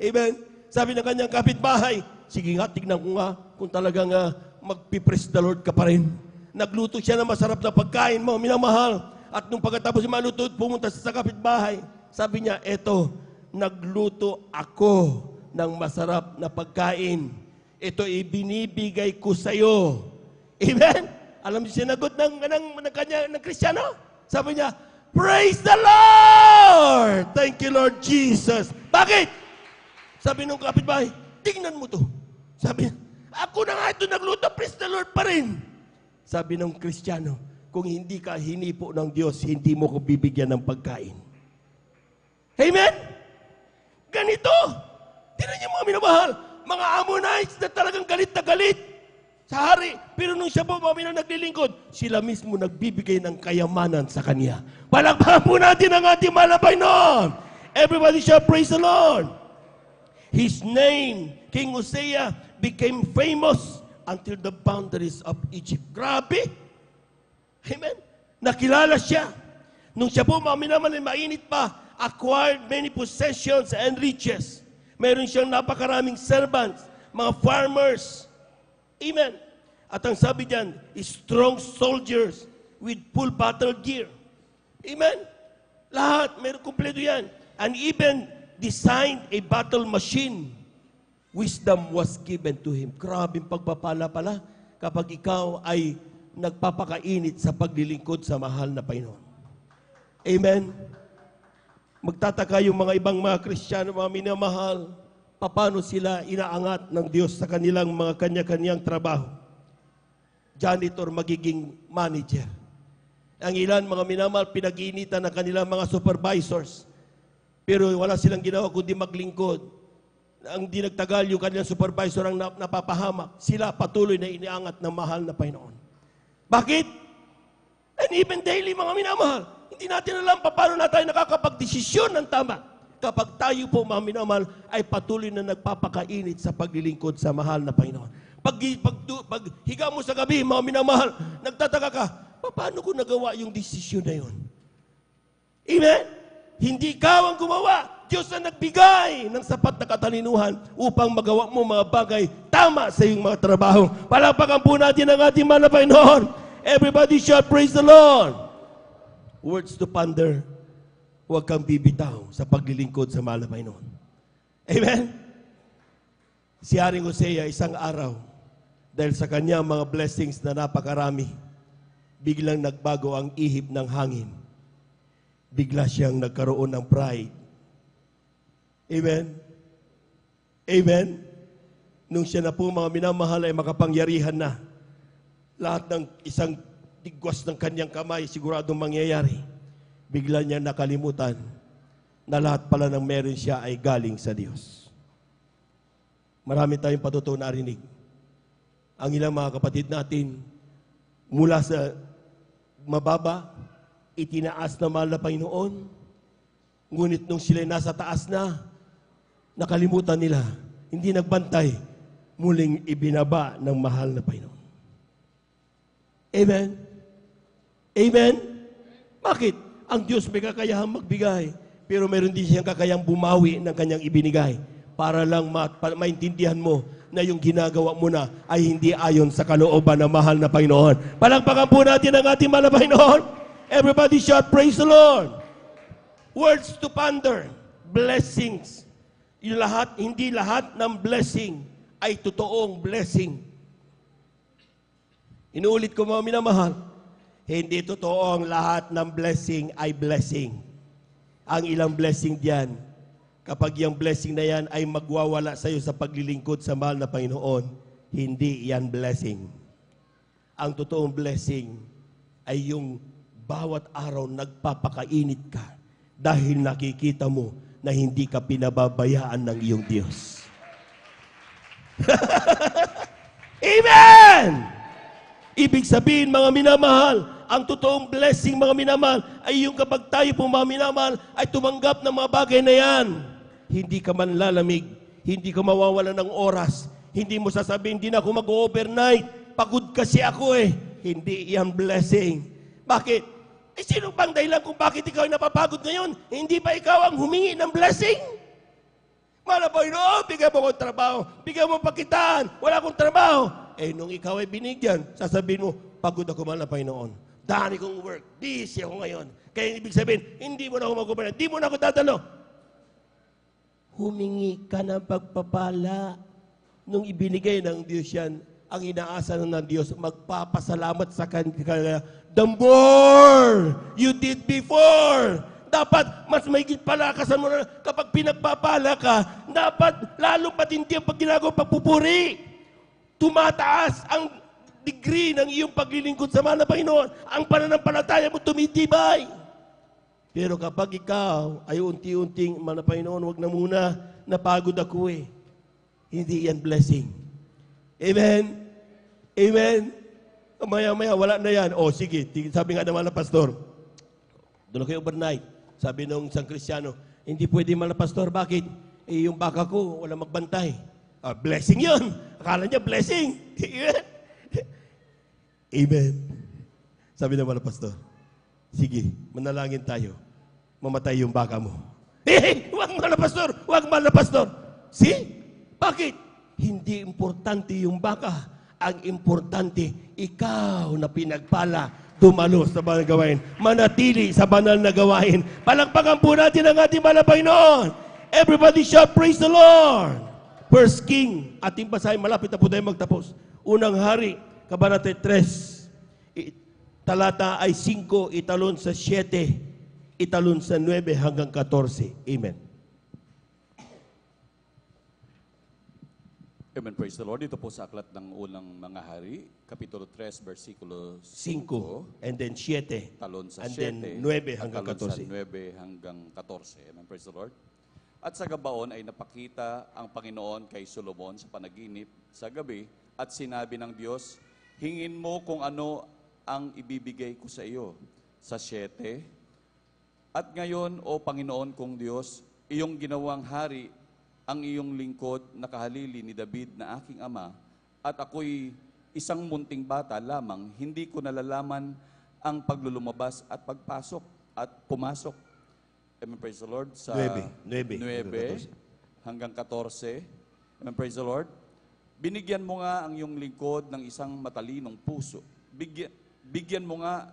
Amen? Sabi ng kanyang kapitbahay, sige nga, tignan ko nga kung talagang magpipraise the Lord ka pa rin. Nagluto siya ng masarap na pagkain, mga minamahal. At nung pagkatapos si maluto, pumunta sa kapitbahay. Sabi niya, eto, nagluto ako ng masarap na pagkain. Ito ibinibigay ko sa iyo. Amen? Alam niyo sinagot ng Kristiyano? Sabi niya, praise the Lord! Thank you, Lord Jesus. Bakit? Sabi nung kapitbahay, tingnan mo to. Sabi niya, ako na nga ito nagluto, praise the Lord pa rin. Sabi nung Kristiyano, kung hindi ka hinipo ng Diyos, hindi mo ko bibigyan ng pagkain. Amen? Ganito. Tingnan niyo mga minamahal, mga Ammonites na talagang galit na galit sa hari. Pero nung siya po mga naglilingkod, sila mismo nagbibigay ng kayamanan sa kanya. Palakpakan po natin ang ating mahal na Panginoon. Everybody shall praise the Lord. His name, King Hosea, became famous until the boundaries of Egypt. Grabe. Amen? Nakilala siya. Nung siya po mga minamahal, mainit pa, acquired many possessions and riches. Meron siyang napakaraming servants, mga farmers. Amen. At ang sabi diyan, strong soldiers with full battle gear. Amen. Lahat, meron kumpleto yan. And even designed a battle machine. Wisdom was given to him. Grabing pagpapala pala kapag ikaw ay nagpapakainit sa paglilingkod sa mahal na Panginoon. Amen. Magtataka yung mga ibang mga Kristiyano, mga minamahal, paano sila inaangat ng Diyos sa kanilang mga kanya-kanyang trabaho. Janitor, magiging manager. Ang ilan, mga minamahal, pinag-iinitan ng kanilang mga supervisors. Pero wala silang ginawa kundi maglingkod. Ang di nagtagal, yung kanilang supervisor ang napapahamak. Sila patuloy na iniangat ng mahal na Panginoon. Bakit? And even daily, mga minamahal, hindi natin alam paano na tayo nakakapagdesisyon ng tama. Kapag tayo po, mga minamahal, ay patuloy na nagpapakainit sa paglilingkod sa mahal na Panginoon. Pag higa mo sa gabi, mga minamahal, nagtataka ka, paano ko nagawa yung desisyon na yun? Amen? Hindi ikaw ang gumawa. Diyos ang nagbigay ng sapat na katalinuhan upang magawa mo mga bagay tama sa iyong mga trabaho. Palakpakan po natin ang ating mahal na Panginoon. Everybody shout, praise the Lord. Words to ponder, huwag kang bibitaw sa paglilingkod sa mahal na Panginoon. Amen? Si Haring Hosea, isang araw, dahil sa kanya mga blessings na napakarami, biglang nagbago ang ihip ng hangin. Bigla siyang nagkaroon ng pride. Amen? Amen? Nung siya na po mga minamahal ay makapangyarihan na, lahat ng isang tigwas ng kanyang kamay, siguradong mangyayari. Bigla niya nakalimutan na lahat pala ng meron siya ay galing sa Diyos. Marami tayong patutuo na narinig. Ang ilang mga kapatid natin, mula sa mababa, itinaas na mahal na Panginoon, ngunit nung sila nasa taas na, nakalimutan nila, hindi nagbantay, muling ibinaba ng mahal na Panginoon. Amen? Amen? Bakit? Ang Diyos may kakayahang magbigay, pero meron din siyang kakayahang bumawi ng kanyang ibinigay para lang maintindihan mo na yung ginagawa mo na ay hindi ayon sa kalooban ng mahal na Panginoon. Palakpakan po natin ang ating mahal na Panginoon. Everybody shout, praise the Lord. Words to ponder. Blessings. Yung lahat, hindi lahat ng blessing ay totoong blessing. Inuulit ko mga minamahal, hindi totoo ang lahat ng blessing ay blessing. Ang ilang blessing diyan kapag yung blessing na yan ay magwawala sa iyo sa paglilingkod sa mahal na Panginoon, hindi yan blessing. Ang totoong blessing ay yung bawat araw nagpapakainit ka dahil nakikita mo na hindi ka pinababayaan ng iyong Diyos. Amen! Ibig sabihin, mga minamahal, ang totoong blessing, mga minamahal, ay yung kapag tayo po, mga minamahal, ay tumanggap ng mga bagay na yan. Hindi ka man lalamig, hindi ka mawawala ng oras, hindi mo sasabihin, hindi na ako mag-overnight, pagod kasi ako eh. Hindi yan blessing. Bakit? Eh, sino bang dahilan kung bakit ikaw ay napapagod ngayon? Hindi ba ikaw ang humingi ng blessing? Mahal na Panginoon, bigyan mo akong trabaho, bigyan mo pakitaan, wala akong trabaho. Eh, nung ikaw ay binigyan, sasabihin mo, pagod ako, mahal na Panginoon. Dami kong work, busy ako ngayon. Kaya ibig sabihin, hindi mo na ako mag-overnight, hindi mo na ako dadalo. Humingi ka ng pagpapala. Nung ibinigay ng Diyos yan, ang inaasa ng Diyos, magpapasalamat sa Kanya. The more you did before, dapat mas mahigit palakasan mo na kapag pinagpapala ka, dapat lalo patindi ang pag ginagawa pagpupuri. Tumataas ang degree ng iyong paglilingkod sa mahal na Panginoon. Ang pananampalataya mo tumitibay. Pero kapag ikaw ay unti-unting, mahal na Panginoon, wag na muna, napagod ako eh. Hindi yan blessing. Amen? Amen? Maya-maya, wala na yan. O sige, sabi nga naman na pastor, doon kayo overnight. Sabi nung isang Kristiyano, hindi pwede mahal na pastor. Bakit? Eh, yung baka ko, wala magbantay. Blessing yun. Akala niya blessing. Amen. Amen. Sabi naman ng pastor, sige, manalangin tayo. Mamatay yung baka mo. Huwag mahal na pastor. Huwag mahal na pastor. See? Bakit? Hindi importante yung baka. Ang importante, ikaw na pinagpala, dumalo sa banal na gawain. Manatili sa banal na gawain. Palakpakan po natin ang ating banal na Panginoon. Everybody shout, praise the Lord. First King, ating basahin, malapit na po tayo magtapos. Unang Hari, Kabanata 3, talata ay 5, italon sa 7, italon sa 9 hanggang 14. Amen. Amen, praise the Lord. Ito po sa aklat ng unang mga hari, Kapitulo 3, versikulo 5, and then 7, talon sa and 7, then 9 hanggang talon sa 14. 9 hanggang 14. Amen, praise the Lord. At sa gabaon ay napakita ang Panginoon kay Solomon sa panaginip sa gabi at sinabi ng Diyos, hingin mo kung ano ang ibibigay ko sa iyo sa 7. At ngayon, O Panginoon kong Diyos, iyong ginawang hari ang iyong lingkod na kahalili ni David na aking ama at ako'y isang munting bata lamang, hindi ko nalalaman ang paglulumabas at pagpasok at pumasok. Amen, praise the Lord. Sa 9 hanggang 14. Amen, praise the Lord. Binigyan mo nga ang iyong lingkod ng isang matalinong puso. Bigyan mo nga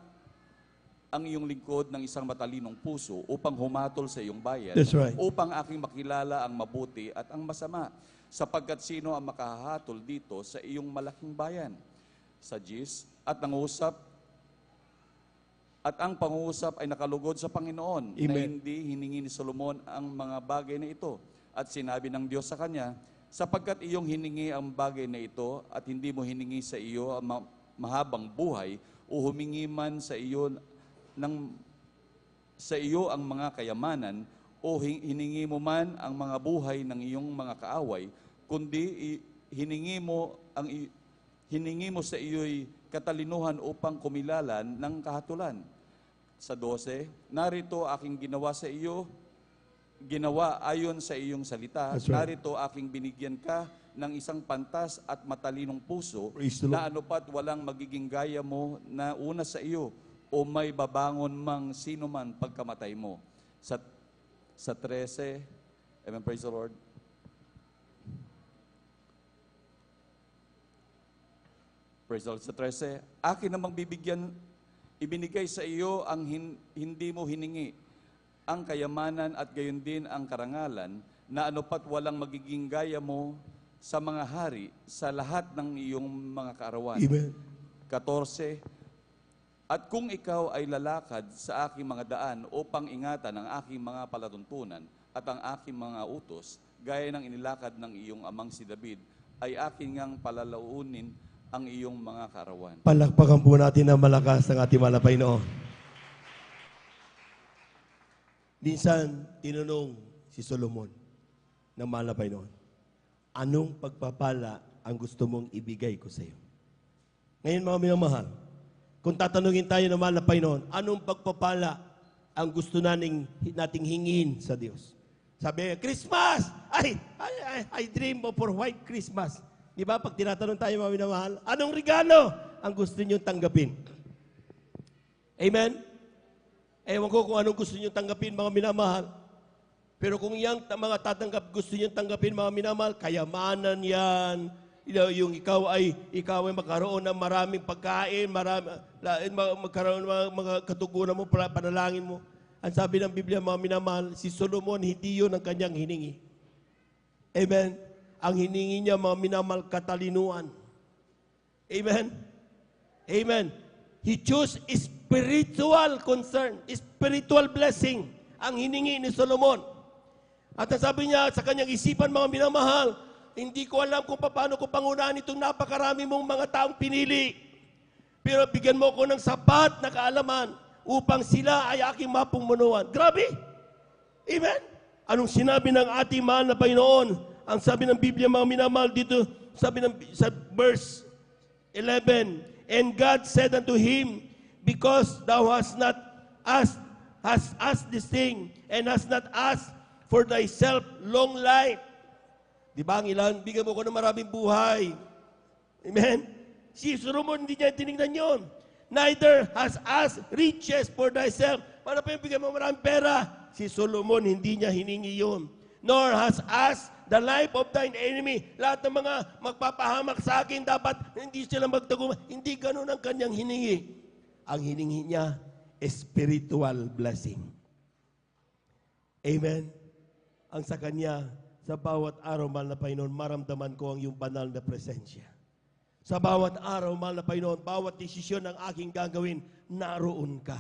ang iyong lingkod ng isang matalinong puso upang humatol sa iyong bayan. That's right. Upang aking makilala ang mabuti at ang masama. Sapagkat sino ang makahahatol dito sa iyong malaking bayan? Sa Gis at nangusap at ang pangusap ay nakalugod sa Panginoon. Amen. Na hindi hiningi ni Solomon ang mga bagay na ito. At sinabi ng Diyos sa kanya, sapagkat iyong hiningi ang bagay na ito at hindi mo hiningi sa iyo ang mahabang buhay o humingi man sa iyo ang mga kayamanan o hiningi mo man ang mga buhay ng iyong mga kaaway, kundi hiningi mo sa iyo'y katalinuhan upang kumilalan ng kahatulan. Sa 12, narito aking ginawa sa iyo, ginawa ayon sa iyong salita. That's right. Narito aking binigyan ka ng isang pantas at matalinong puso Praise the Lord. na anupat walang magiging gaya mo na una sa iyo o may babangon mang sino man pagkamatay mo. Sa 13, amen, praise the Lord. Praise the Lord. Sa 13, akin namang bibigyan, ibinigay sa iyo ang hindi mo hiningi, ang kayamanan at gayon din ang karangalan, na anupat walang magiging gaya mo sa mga hari, sa lahat ng iyong mga kaarawan. Amen. 14, At kung ikaw ay lalakad sa aking mga daan upang ingatan ang aking mga palatuntunan at ang aking mga utos, gaya ng inilakad ng iyong amang si David, ay akin ngang palalaunin ang iyong mga karawan. Palakpakan po natin ng malakas ang ating mahal na Panginoon. Minsan, tinanong si Solomon ng mahal na Panginoon, anong pagpapala ang gusto mong ibigay ko sa iyo? Ngayon mga minamahal, kung tatanungin tayo ng mahal na Panginoon, anong pagpapala ang gusto nating hingin sa Diyos? Sabi, Christmas! I dream of for white Christmas. Di ba? Pag tinatanong tayo mga minamahal, anong regalo ang gusto niyo tanggapin? Amen? Ewan ko kung anong gusto niyo tanggapin mga minamahal. Pero kung yung mga gusto niyo tanggapin mga minamahal, kayamanan yan, yung ikaw ay magkaroon ng maraming pagkain, magkaroon ng mga katugunan mo, panalangin mo. Ang sabi ng Biblia, mga minamahal, si Solomon, hindi yun ang kanyang hiningi. Amen? Ang hiningi niya, mga minamahal, katalinuhan. Amen? Amen? He chose spiritual concern, spiritual blessing, ang hiningi ni Solomon. At ang sabi niya sa kanyang isipan, mga minamahal, hindi ko alam kung paano ko pangunahan itong napakarami mong mga taong pinili. Pero bigyan mo ko ng sapat na kaalaman upang sila ay aking mapumunuan. Grabe! Amen? Anong sinabi ng ating mahal na Panginoon? Ang sabi ng Biblia, mga minamahal dito, sabi sa verse 11, and God said unto him, because thou hast not asked this thing, and hast not asked for thyself long life. Di ba ang ilan? Bigyan mo ko ng maraming buhay. Amen? Si Solomon, hindi niya tinignan yun. Neither has asked riches for thyself. Paano pa yung bigyan mo maraming pera? Si Solomon, hindi niya hiningi yun. Nor has asked the life of thine enemy. Lahat ng mga magpapahamak sa akin, dapat hindi sila magtagumpay. Hindi ganun ang kanyang hiningi. Ang hiningi niya, spiritual blessing. Amen? Ang sa kanya, sa bawat araw, mahal na Panginoon, maramdaman ko ang iyong banal na presensya. Sa bawat araw, mahal na Panginoon, bawat desisyon ng aking gagawin, naroon ka.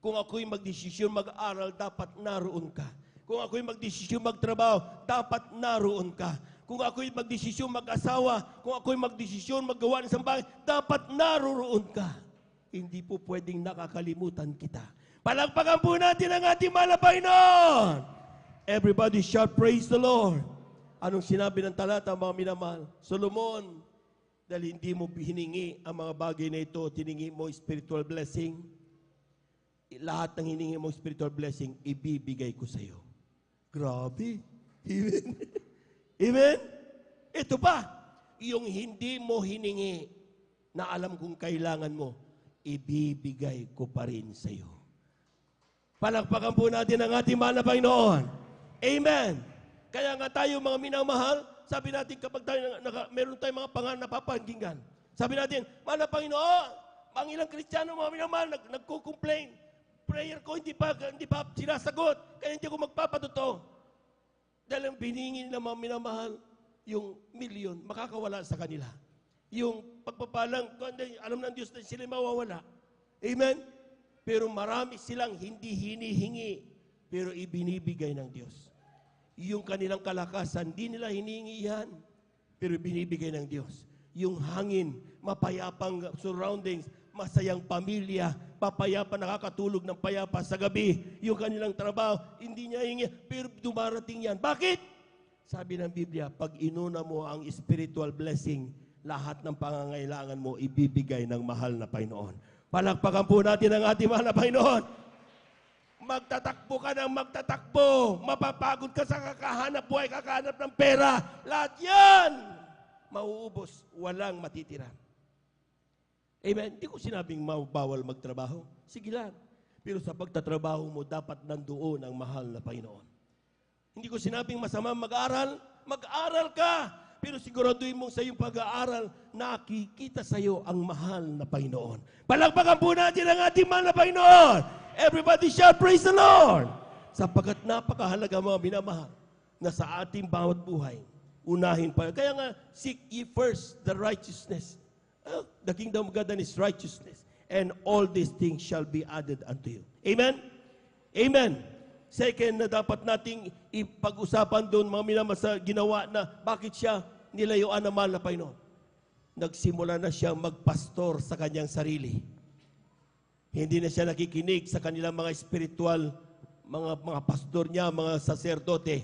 Kung ako'y magdesisyon mag-aral, dapat naroon ka. Kung ako'y magdesisyon magtrabaho, dapat naroon ka. Kung ako'y magdesisyon mag-asawa, kung ako'y magdesisyon maggawa ng isang bagay, dapat naroon ka. Hindi po pwedeng nakakalimutan kita. Palakpakan po natin ang ating mahal na Panginoon. Everybody shout, praise the Lord. Anong sinabi ng talata, mga minamahal? Solomon, dahil hindi mo hiningi ang mga bagay na ito, tiningi mo spiritual blessing, lahat ng hiningi mo spiritual blessing, ibibigay ko sa iyo. Grabe. Amen. Amen? Ito pa, yung hindi mo hiningi na alam kung kailangan mo, ibibigay ko pa rin sa iyo. Palakpakan po natin ang ating mahal na Panginoon. Amen. Kaya nga tayo mga minamahal, sabi natin kapag tayo meron tayong mga pangalan na papakinggan, sabi natin, mahal na Panginoon, ang ilang Kristiyano mga minamahal nagko-complain, prayer ko hindi pa sinasagot, kaya hindi ako magpapatuto. Dahil ang biningin ng mga minamahal, yung milyon, makakawala sa kanila. Yung pagpapalang, alam ng Diyos na sila mawawala. Amen? Pero marami silang hindi hinihingi, pero ibinibigay ng Diyos. Yung kanilang kalakasan, di nila hiningi yan, pero binibigay ng Diyos. Yung hangin, mapayapang surroundings, masayang pamilya, papayapa, nakakatulog ng payapa sa gabi. Yung kanilang trabaho, hindi niya hingi, pero dumarating yan. Bakit? Sabi ng Biblia, pag inuna mo ang spiritual blessing, lahat ng pangangailangan mo, ibibigay ng mahal na Panginoon. Palakpakan po natin ang ating mahal na Panginoon. Magtatakbo ka ng magtatakbo. Mapapagod ka sa kakahanap buhay, kakahanap ng pera. Lahat yan, mauubos. Walang matitira. Amen? Hindi ko sinabing bawal magtrabaho. Sige lang. Pero sa pagtatrabaho mo, dapat nandoon ang mahal na Panginoon. Hindi ko sinabing masama mag-aral. Mag-aral ka. Pero siguraduhin mong sa iyong pag-aaral, nakikita sa iyo ang mahal na Panginoon. Palakpakan po natin ang ating mahal na Panginoon. Everybody shout, praise the Lord! Sapagkat napakahalaga mga minamahal na sa ating bawat buhay, unahin pa. Kaya nga, seek ye first the righteousness. The kingdom of God and His righteousness. and all these things shall be added unto you. Amen? Amen. Second na dapat nating ipag-usapan doon, mga minamahal, sa ginawa na bakit siya nilayuan ng mahal na Panginoon. Nagsimula na siya magpastor sa kanyang sarili. Hindi na siya nakikinig sa kanilang mga spiritual, mga pastor niya, mga saserdote.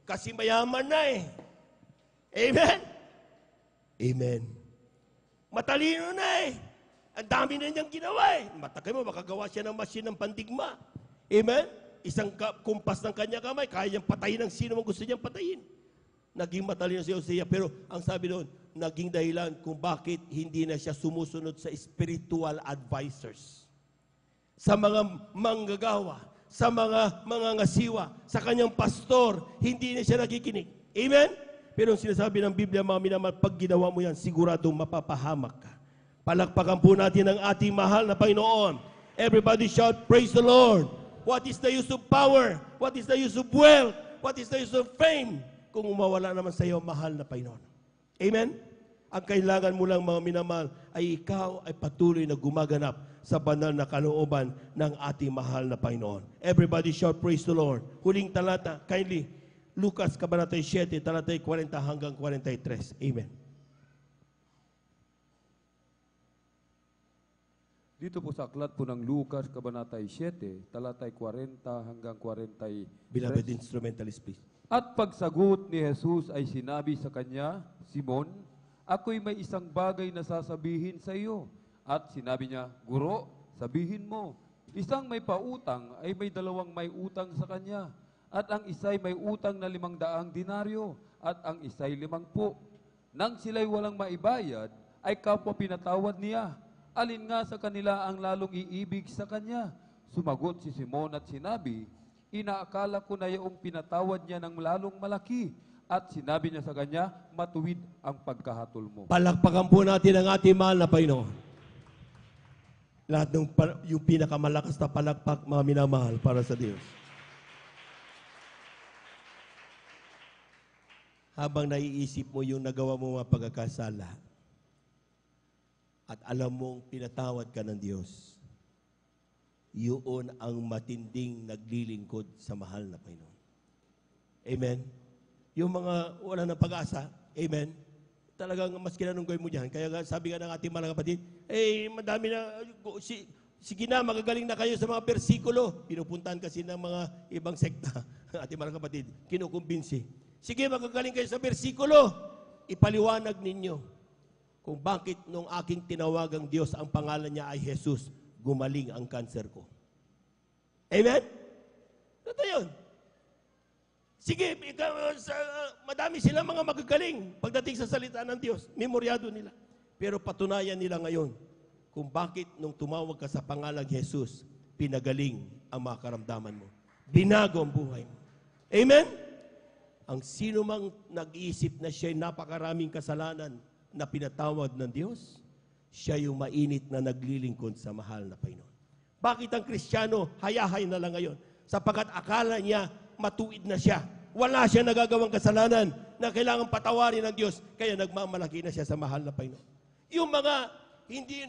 Kasi mayaman na eh. Amen? Amen. Matalino na eh. Ang dami na niyang ginawa eh. Matakay mo, makagawa siya ng machine ng pandigma. Amen? Isang kumpas ng kanya kamay, kaya niyang patayin ang sino mang gusto niyang patayin. Naging matalino si Hosea, pero ang sabi doon, naging dahilan kung bakit hindi na siya sumusunod sa spiritual advisors. Sa mga manggagawa, sa mga ngasiwa, sa kanyang pastor, hindi na siya nakikinig. Amen? Pero ang sinasabi ng Biblia, mga minamahal, pag ginawa mo yan, siguradong mapapahamak ka. Palakpakan po natin ang ating mahal na Panginoon. Everybody shout, praise the Lord. What is the use of power? What is the use of wealth? What is the use of fame? Kung umawala naman sa iyo, mahal na Panginoon. Amen? Ang kailangan mo lang, mga minamahal, ay ikaw ay patuloy na gumaganap sa banal na kalooban ng ating mahal na Panginoon. Everybody shout, praise the Lord. Huling talata, kindly, Lucas Kabanata 7, talatay 40 hanggang 43. Amen. Dito po sa aklat po ng Lucas, Kabanata 7, talatay 40 hanggang 43. Beloved instrumentalist, please. At pagsagot ni Jesus ay sinabi sa kanya, Simon, ako'y may isang bagay na sasabihin sa iyo. At sinabi niya, Guro, sabihin mo. Isang may pautang ay may dalawang may utang sa kanya. At ang isa'y may utang na 500 denaryo. At ang isa'y 50. Nang sila'y walang maibayad, ay kapwa pinatawad niya. Alin nga sa kanila ang lalong iibig sa kanya? Sumagot si Simon at sinabi, Inaakala ko na yung pinatawad niya ng lalong malaki. At sinabi niya sa kanya, matuwid ang pagkahatol mo. Palakpakan po natin ang ating mahal na Panginoon. Lahat ng yung pinakamalakas na palakpak, mga minamahal, para sa Diyos. Habang naiisip mo yung nagawa mo mga pagkakasala, at alam mong pinatawad ka ng Diyos, yun ang matinding naglilingkod sa mahal na Panginoon. Amen? Yung mga wala ng pag-asa, amen? Talagang mas kinanunggoy mo dyan. Kaya sabi nga ng ating mga kapatid, madami na, sige na, magagaling na kayo sa mga bersikulo. Pinupuntahan kasi ng mga ibang sekta, ating mga kapatid, kinukumbinsi. Sige, magagaling kayo sa bersikulo. Ipaliwanag ninyo kung bakit nung aking tinawagang Diyos, ang pangalan niya ay Jesus, gumaling ang kanser ko. Amen? Ito yun. Sige, madami sila mga magagaling pagdating sa salita ng Diyos. Memoryado nila. Pero patunayan nila ngayon kung bakit nung tumawag ka sa pangalang Jesus, pinagaling ang mga karamdaman mo. Binago ang buhay mo. Amen? Ang sino mang nag-iisip na siya'y napakaraming kasalanan na pinatawad ng Diyos, siya yung mainit na naglilingkod sa mahal na Panginoon. Bakit ang Kristiyano hayahay na lang ngayon? Sapagkat akala niya matuwid na siya. Wala siya nagagawang kasalanan na kailangan patawarin ng Diyos, kaya nagmamalaki na siya sa mahal na Panginoon. Yung mga hindi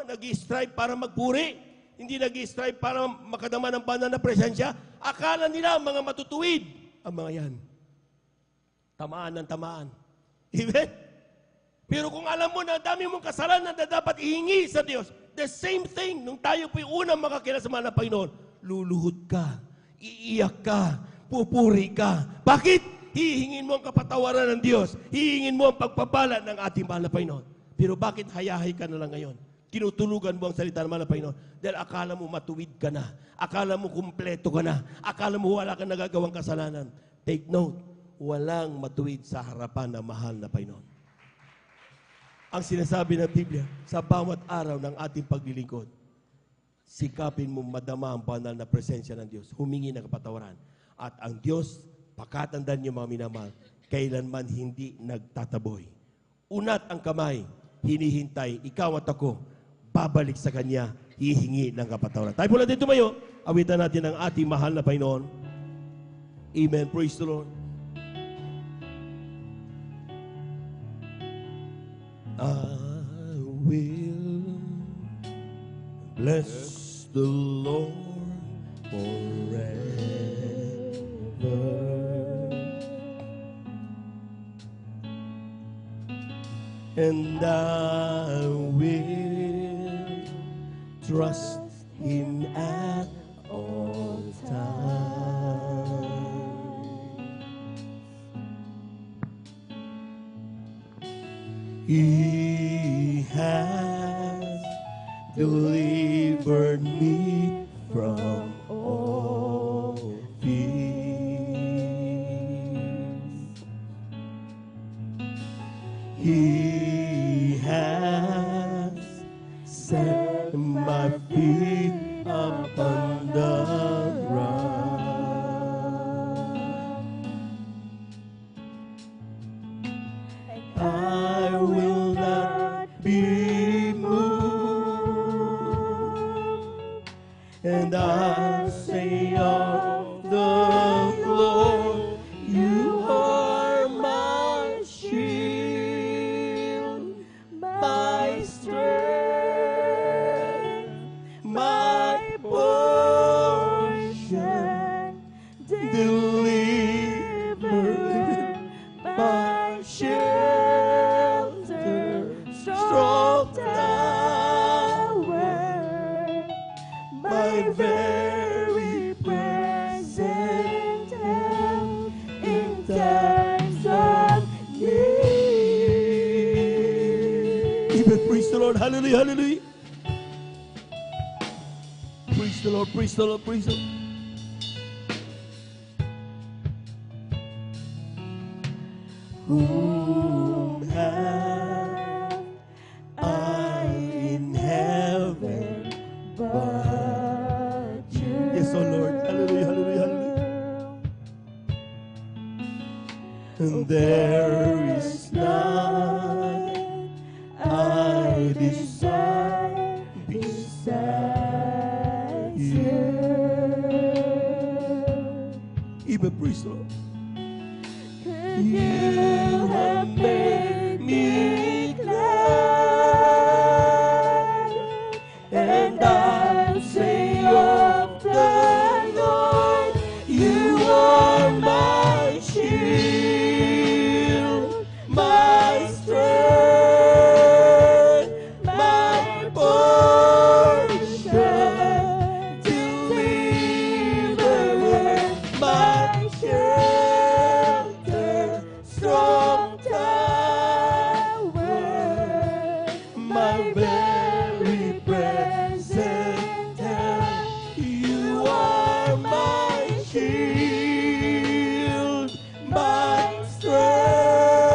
nag-strive para magpuri, hindi nag-strive para makadama ng banal na presensya, akala nila mga matutuwid ang mga yan. Tamaan ng tamaan. Amen? Pero kung alam mo na dami mong kasalanan na dapat ihingi sa Diyos, the same thing, nung tayo po'y unang makakilala sa mahal na Panginoon, luluhod ka, iiyak ka, pupuri ka. Bakit? Hihingin mo ang kapatawaran ng Diyos. Hihingin mo ang pagpapala ng ating mahal na Panginoon. Pero bakit hayahay ka na lang ngayon? Tinutulugan mo ang salita ng mahal na Panginoon dahil akala mo matuwid ka na. Akala mo kumpleto ka na. Akala mo wala kang nagagawang kasalanan. Take note, walang matuwid sa harapan ng mahal na Panginoon. Ang sinasabi ng Biblia, sa bawat araw ng ating paglilingkod, sikapin mo madama ang banal na presensya ng Diyos. Humingi ng kapatawaran. At ang Diyos, pakatandaan niyo mga minamahal, kailanman hindi nagtataboy. Unat ang kamay, hinihintay, ikaw at ako, babalik sa Kanya, hihingi ng kapatawaran. Tayo po natin tumayo, awitan natin ang ating mahal na Panginoon. Amen. Praise the Lord. I will Bless the Lord forever. And I will trust Him at all times. He has delivered me from all fears. He has set my feet upon the rock. I will not be moved, and I say of the Lord, you are my shield, my strength, my portion, deliverer, my shelter, strong tower, my very present help in times of need. Even praise the Lord, hallelujah, hallelujah. Praise the Lord, praise the Lord, praise the Lord. Whom have I in heaven but you? Yes, oh Lord. Hallelujah, hallelujah, hallelujah. And there is none I desire beside you. Even praise the Lord. You have made me glad, and I'll say of the Lord, you are my shield, my strength, my portion, deliverer, my shelter, strong tower, my very present help. You are my shield, my strength,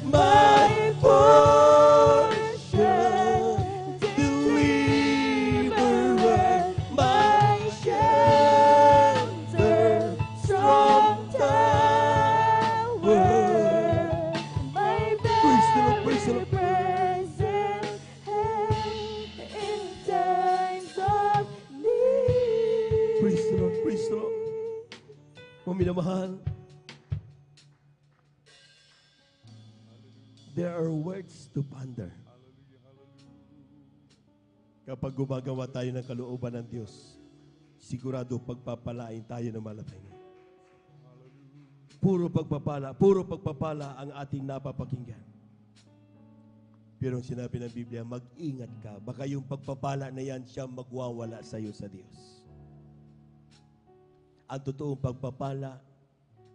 my portion, deliverer, my shelter, strong tower, my very present help in times of need. Praise the Lord, praise the Lord. Mga minamahal, there are words to ponder. Kapag gumagawa tayo ng kalooban ng Diyos, sigurado pagpapalain tayo ng malapay. Puro pagpapala ang ating napapakinggan. Pero ang sinabi ng Biblia, mag-ingat ka. Baka yung pagpapala na yan, siya magwawala sa iyo sa Diyos. Ang totoong pagpapala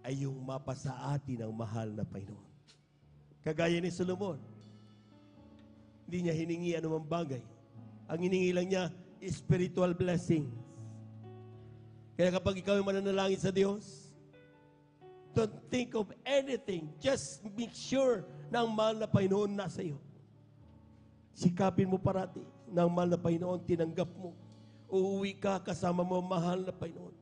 ay yung mapasa atin ang mahal na Panginoon. Kagaya ni Solomon, hindi niya hiningi anumang bagay. Ang hiningi lang niya, spiritual blessings. Kaya kapag ikaw ay mananalangin sa Diyos, don't think of anything. Just make sure na ang mahal na Panginoon nasa iyo. Sikapin mo parati na ang mahal na Panginoon tinanggap mo. Uuwi ka kasama mo ang mahal na Panginoon.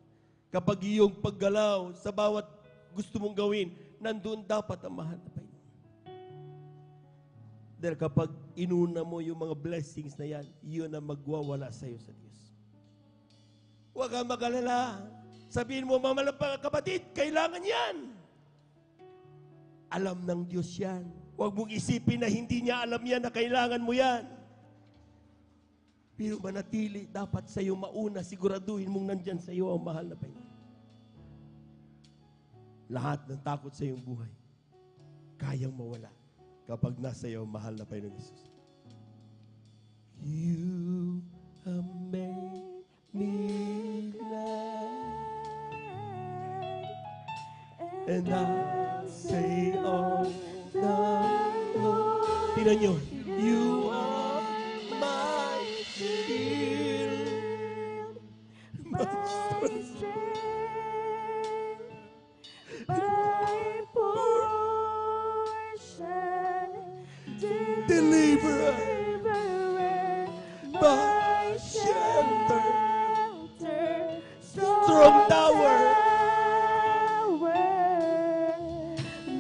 Kapag iyong paggalaw sa bawat gusto mong gawin, nandun dapat ang mahal na Panginoon. Dahil kapag inuna mo yung mga blessings na yan, yun ang magwawala sa iyo sa Diyos. Huwag kang mag-alala. Sabihin mo, mamalapang kapatid, kailangan yan. Alam ng Diyos yan. Huwag mong isipin na hindi niya alam yan na kailangan mo yan. Pero manatili, dapat sa iyo mauna, siguraduhin mong nandyan sa iyo ang mahal na Panginoon. Lahat ng takot sa iyong buhay, kayang mawala kapag nasa iyo ang mahal na Panginoon Jesus. You have made me glad, and I'll say all the Lord. Tingnan nyo, you are my shield, my strength, my portion, deliverer, my shelter, strong strong tower,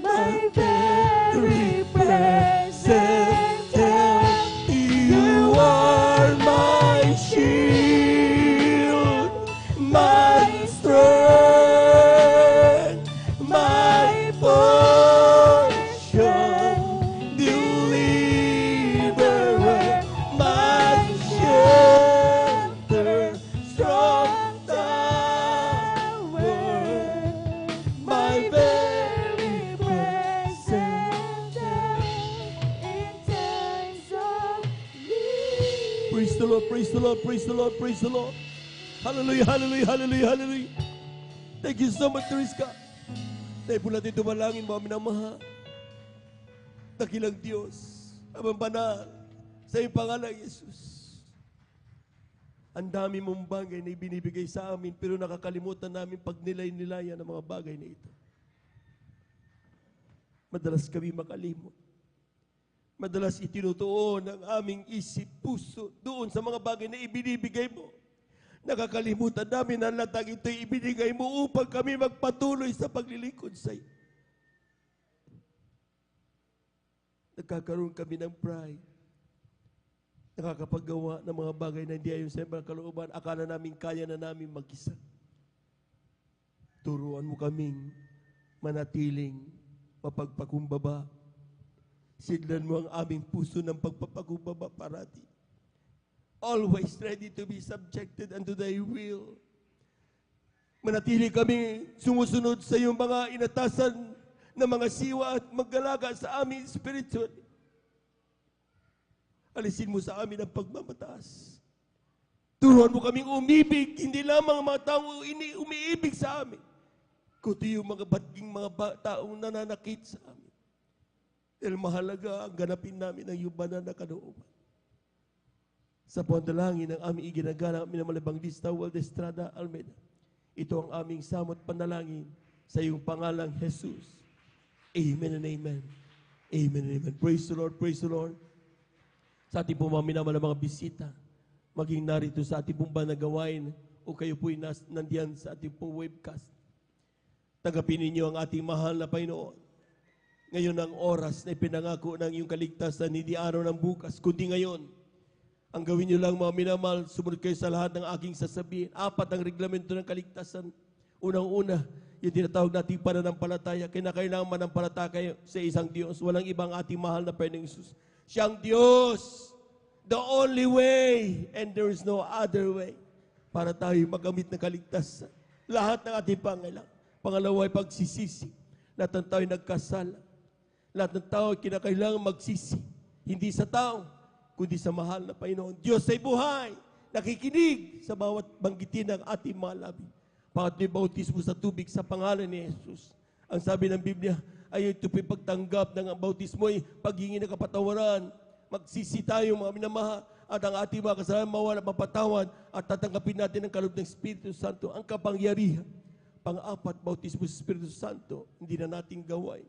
my very present help. you are my shield, my strength, my portion, deliverer, my shelter, strong tower, my very present help. Praise the Lord, praise the Lord, praise the Lord, praise the Lord. Hallelujah, hallelujah, hallelujah, hallelujah. Thank you so much, Teriska. Tayo po natin tumalangin, mga minamahal. Dakilang Diyos, amang banal, sa iyong pangalan, Jesus. Ang dami mong bagay na ibinibigay sa amin, pero nakakalimutan namin pag nilay-nilayan ang mga bagay na ito. Madalas kami makalimot. Madalas itinutuon ang aming isip, puso doon sa mga bagay na ibinibigay mo. Nakakalimutan namin ang latang ito'y ibinigay mo upang kami magpatuloy sa paglilingkod sa iyo. Nagkakaroon kami ng pride. Nakakapaggawa ng mga bagay na hindi ayon sa iyong kalooban. Akala namin kaya na namin mag-isa. Turuan mo kaming manatiling mapagpakumbaba. Sidlan mo ang aming puso ng pagpapakumbaba parati. Always ready to be subjected unto thy will. Manatili kami sumusunod sa iyong mga inatasan na mga siwa at maggalaga sa amin spiritually. Alisin mo sa amin ang pagmamataas. Turuan mo kaming umibig, hindi lamang ang mga taong umiibig sa amin, kundi yung mga bating mga taong nananakit sa amin. Dahil mahalaga ang ganapin namin ang iyong banal na kalooban. Sa pandalangin ng aming iginagana, minamalabang lista, Waldestrada Almeida. Ito ang aming samot panalangin sa iyong pangalang Jesus. Amen and amen. Amen and amen. Praise the Lord, praise the Lord. Sa ating pong mga minamahal mga bisita, maging narito sa ating pong banagawain o kayo po'y nandiyan sa ating pong webcast. Tanggapin ninyo ang ating mahal na Panginoon. Ngayon ang oras na ipinangako ng iyong kaligtasan, hindi araw ng bukas, kundi ngayon. Ang gawin nyo lang mga minamahal, sumunod kayo sa lahat ng aking sasabihin. 4 ang reglamento ng kaligtasan. Unang-una, yung tinatawag nating pananampalataya. Kinakailangan manampalataya kayo sa isang Diyos. Walang ibang ating mahal na Panginoong Jesus. Siyang Diyos, the only way, and there is no other way para tayo magamit ng kaligtasan. Lahat ng ating pangailangan. Pangalawa ay pagsisisi. Lahat ng tao ay nagkasala. Lahat ng tao ay kinakailangan magsisi. Hindi sa tao, kundi sa mahal na Panginoon. Diyos ay buhay, nakikinig sa bawat banggitin ng ating mga labi. Pangatlo yung bautismo sa tubig sa pangalan ni Jesus. Ang sabi ng Biblia, ay ito po'y pagtanggap ng bautismo ay paghingi ng kapatawaran. Magsisi tayo mga minamahal at ang ating mga kasalanan mawala mapatawad at tatanggapin natin ang kaloob ng Espiritu Santo, ang kapangyarihan. Pang-apat, bautismo sa Espiritu Santo, hindi na natin gawain.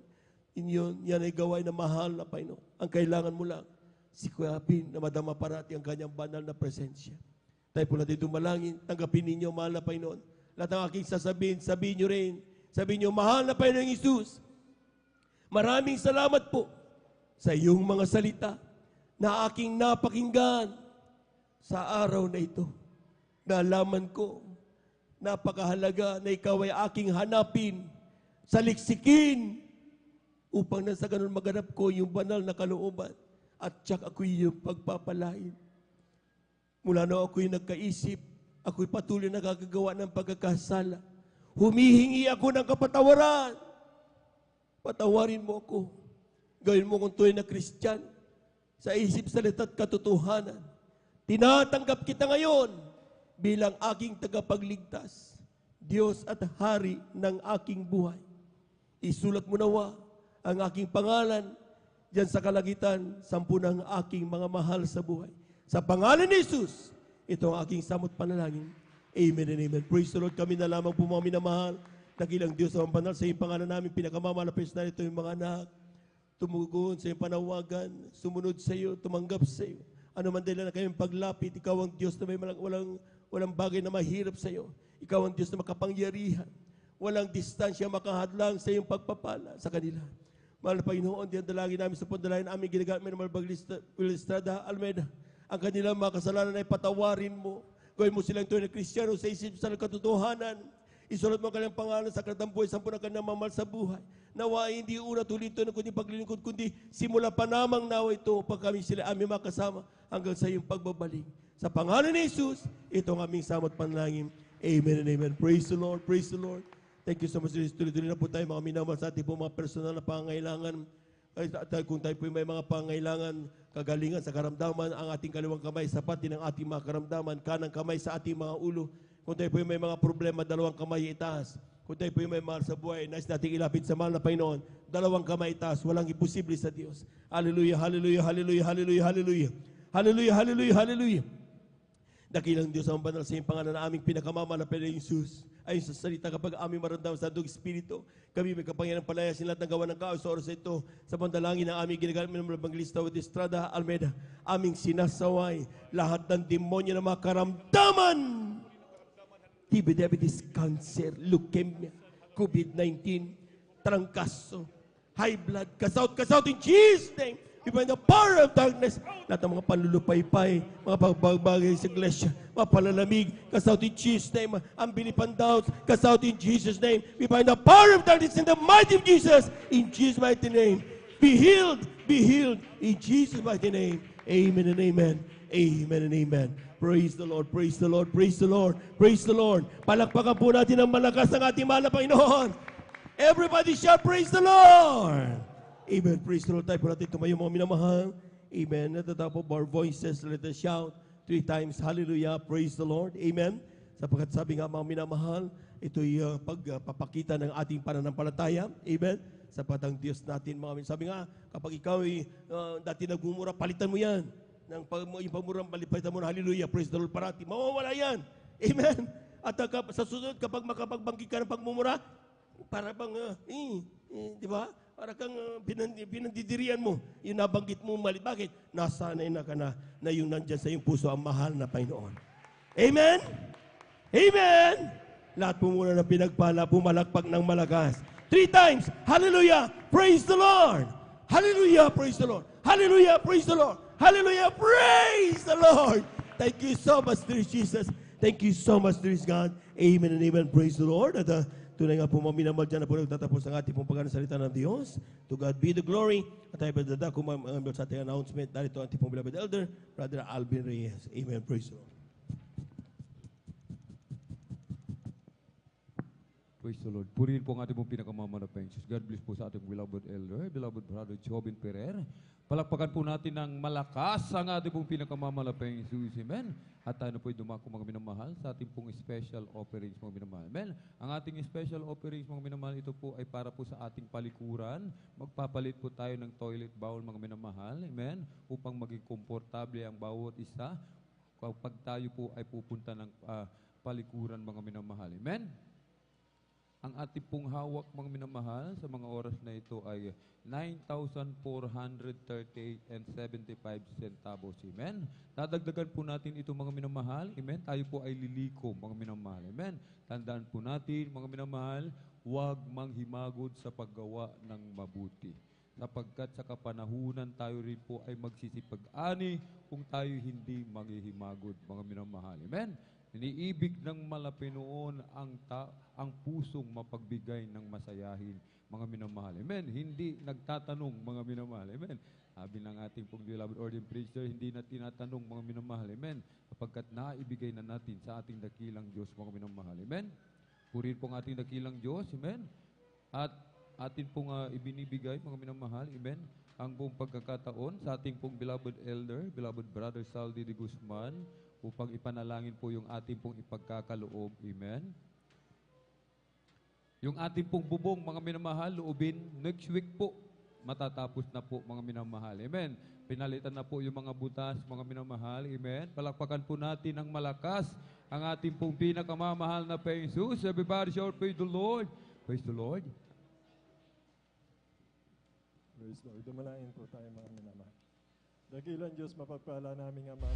Yan ay gawain na mahal na Panginoon. Ang kailangan mo lang, sikapin na madama parati ang kanyang banal na presensya. Tayo po natin dumalangin, tanggapin ninyo, mahal na Panginoon. Lahat ng aking sasabihin, sabihin nyo rin, sabihin nyo, mahal na Panginoong Isus, maraming salamat po sa iyong mga salita na aking napakinggan sa araw na ito. Nalaman ko, napakahalaga na ikaw ay aking hanapin, saliksikin, upang nasa ganun maganap ko yung banal na kalooban at tsak ako yung pagpapalain. Mula na ako'y nagkaisip, ako'y patuloy nagagagawa ng pagkakasala. Humihingi ako ng kapatawaran. Patawarin mo ako. Gawin mo kung tunay na Kristiyano sa isip, salita at katotohanan. Tinatanggap kita ngayon bilang aking tagapagligtas, Diyos at Hari ng aking buhay. Isulat mo nawa ang aking pangalan diyan sa kalagitan, 10 ng aking mga mahal sa buhay. Sa pangalan ni Jesus, ito ang aking samot panalangin. Amen and amen. Praise the Lord. Kami na lamang po mga minamahal. Dakilang Diyos ang banal sa iyong pangalan namin. Pinakamamalapis na ito yung mga anak. Tumugon sa iyong panawagan. Sumunod sa iyo. Tumanggap sa iyo. Ano man dahil na kayong paglapit, ikaw ang Diyos na may walang bagay na mahirap sa iyo. Ikaw ang Diyos na makapangyarihan. Walang distansya makahadlang sa iyong pagpapala sa kanila. Mahal na Panginoon, diyan dalangin namin sa pandalayan aming ginagamit ng Malbag Estrada Almeida. Ang kanilang mga kasalanan ay patawarin mo. Gawin mo silang tunay na Kristiyano sa isip sa katotohanan. Isulat mo ang kanilang pangalan sa karatang buhay, 10 ng kanilang mamahal sa buhay. Nawa hindi una tulito na kundi paglilingkod, kundi simula pa namang nawa ito pag kami sila aming makasama hanggang sa iyong pagbabalik. Sa pangalan ni Jesus, ito ang aming samot panalangin. Amen and amen. Praise the Lord, praise the Lord. Thank you so much. Tuloy-tuloy na po tayo mga minamahal sa ating po mga personal na pangangailangan. Kung tayo po may mga pangailangan, kagalingan sa karamdaman, ang ating kaliwang kamay, sapatin ang ating mga karamdaman, kanang kamay sa ating mga ulo. Kung tayo po may mga problema, 2 kamay itaas. Kung tayo po may mahal sa buhay, nais natin ilapit sa mahal na Panginoon, 2 kamay itaas, walang imposible sa Diyos. Hallelujah, hallelujah, hallelujah, hallelujah, hallelujah. Hallelujah, hallelujah, hallelujah. Dakilang Diyos ang banal sa iyong pangalan na aming pinakamamalapit na Jesus. Ayon sa salita, kapag aming maramdaman sa Dug Espiritu, kami may kapangyarihan palayasin lahat ng gawa ng kaos sa oras na ito. Sa pandalangin na aming ginagamit ng Evangelista with Estrada Almeida, aming sinasaway lahat ng demonyo na mga karamdaman. TB, diabetes, cancer, leukemia, COVID-19, trangkaso, high blood, kasaut in Jesus' name. We find the power of darkness. Lahat ng mga panlulupaypay, mga pagbagay sa iglesia, mga palalamig, kasaut in Jesus' name. Ang bilipan doubts, kasaut in Jesus' name. We find the power of darkness in the mighty of Jesus. In Jesus' mighty name. Be healed in Jesus' mighty name. Amen and amen. Amen and amen. Praise the Lord, praise the Lord, praise the Lord, praise the Lord. Palakpakan po natin ang malakas ng ating mahal na Panginoon. Everybody shout, praise the Lord. Amen. Praise the Lord. Tayo po natin tumayo mga minamahal. Amen. At the top of our voices, let us shout 3 times, hallelujah, praise the Lord. Amen. Sapagkat sabi nga mga minamahal, ito'y pagpapakita ng ating pananampalataya. Amen. Sapagkat ang Diyos natin, mga sabi nga, kapag ikaw ay dati nagmumura, palitan mo yan. Yung pagmurang palitan mo na, hallelujah, praise the Lord parati. Mawawala yan. Amen. At sa susunod, kapag makapagbangkit ka ng pagmumura, para bang, di ba? Para kang pinandidirian mo, yung nabanggit mo mali. Bakit? Nasanay na ka na yung nandyan sa iyong puso ang mahal na Panginoon. Amen? Amen! Lahat po muna ng pinagpala, pumalakpak ng malakas. 3 times, hallelujah, praise the Lord! Hallelujah, praise the Lord! Hallelujah, praise the Lord! Hallelujah, praise the Lord! Thank you so much, dear Jesus. Thank you so much, dear God. Amen and amen, praise the Lord. At tunay nga po mga minamahal dyan na po nagtatapos ang ating pong pagkakasalita ng Diyos. To God be the glory. At tayo ba dadako sa ating announcement. Dahil ito ang ating pong beloved elder, Brother Alvin Reyes. Amen. Praise the Lord. Praise the Lord. Purihin po ang ating pong pinakamamanapeng Jesus. God bless po sa ating beloved elder, beloved brother Jobin Ferrer. Palakpakan po natin ng malakas ang ating pong pinakamamalapeng Jesus. Amen. At tayo na po'y dumako mga minamahal sa ating pong special offerings mga minamahal. Amen. Ang ating special offerings mga minamahal, ito po ay para po sa ating palikuran. Magpapalit po tayo ng toilet bowl mga minamahal. Amen. Upang maging komportable ang bawat isa kapag tayo po ay pupunta ng palikuran mga minamahal. Amen. Ang ating pong hawak mga minamahal sa mga oras na ito ay 9,438 and 75 centavos. Amen. Dadagdagan po natin ito mga minamahal. Amen. Tayo po ay liliko mga minamahal. Amen. Tandaan po natin mga minamahal, huwag manghimagod sa paggawa ng mabuti. Sapagkat sa kapanahunan tayo rin po ay magsisipag-ani kung tayo hindi manghihimagod mga minamahal. Amen. Iniibig ng malapinoon ang pusong mapagbigay ng masayahin, mga minamahal. Amen. Hindi nagtatanong, mga minamahal. Amen. Sabi ng ating pong beloved ordained preacher, hindi na tinatanong mga minamahal. Amen. Kapagkat naibigay na natin sa ating dakilang Diyos mga minamahal. Amen. Purihin po ang ating dakilang Diyos. Amen. At atin pong ibinibigay mga minamahal. Amen. Ang buong pagkakataon sa ating pong beloved elder, beloved brother Saldi de Guzman, upang ipanalangin po yung ating pong ipagkakaloob. Amen. Yung ating pong bubong, mga minamahal, loobin, next week po, matatapos na po, mga minamahal. Amen. Pinalitan na po yung mga butas, mga minamahal. Amen. Palakpakan po natin ng malakas ang ating pong pinakamamahal na Jesus. Everybody shout, praise the Lord. Praise the Lord. Praise Lord. Dumalain po tayo mga minamahal. Dakilang Diyos, mapagpala namin Ama.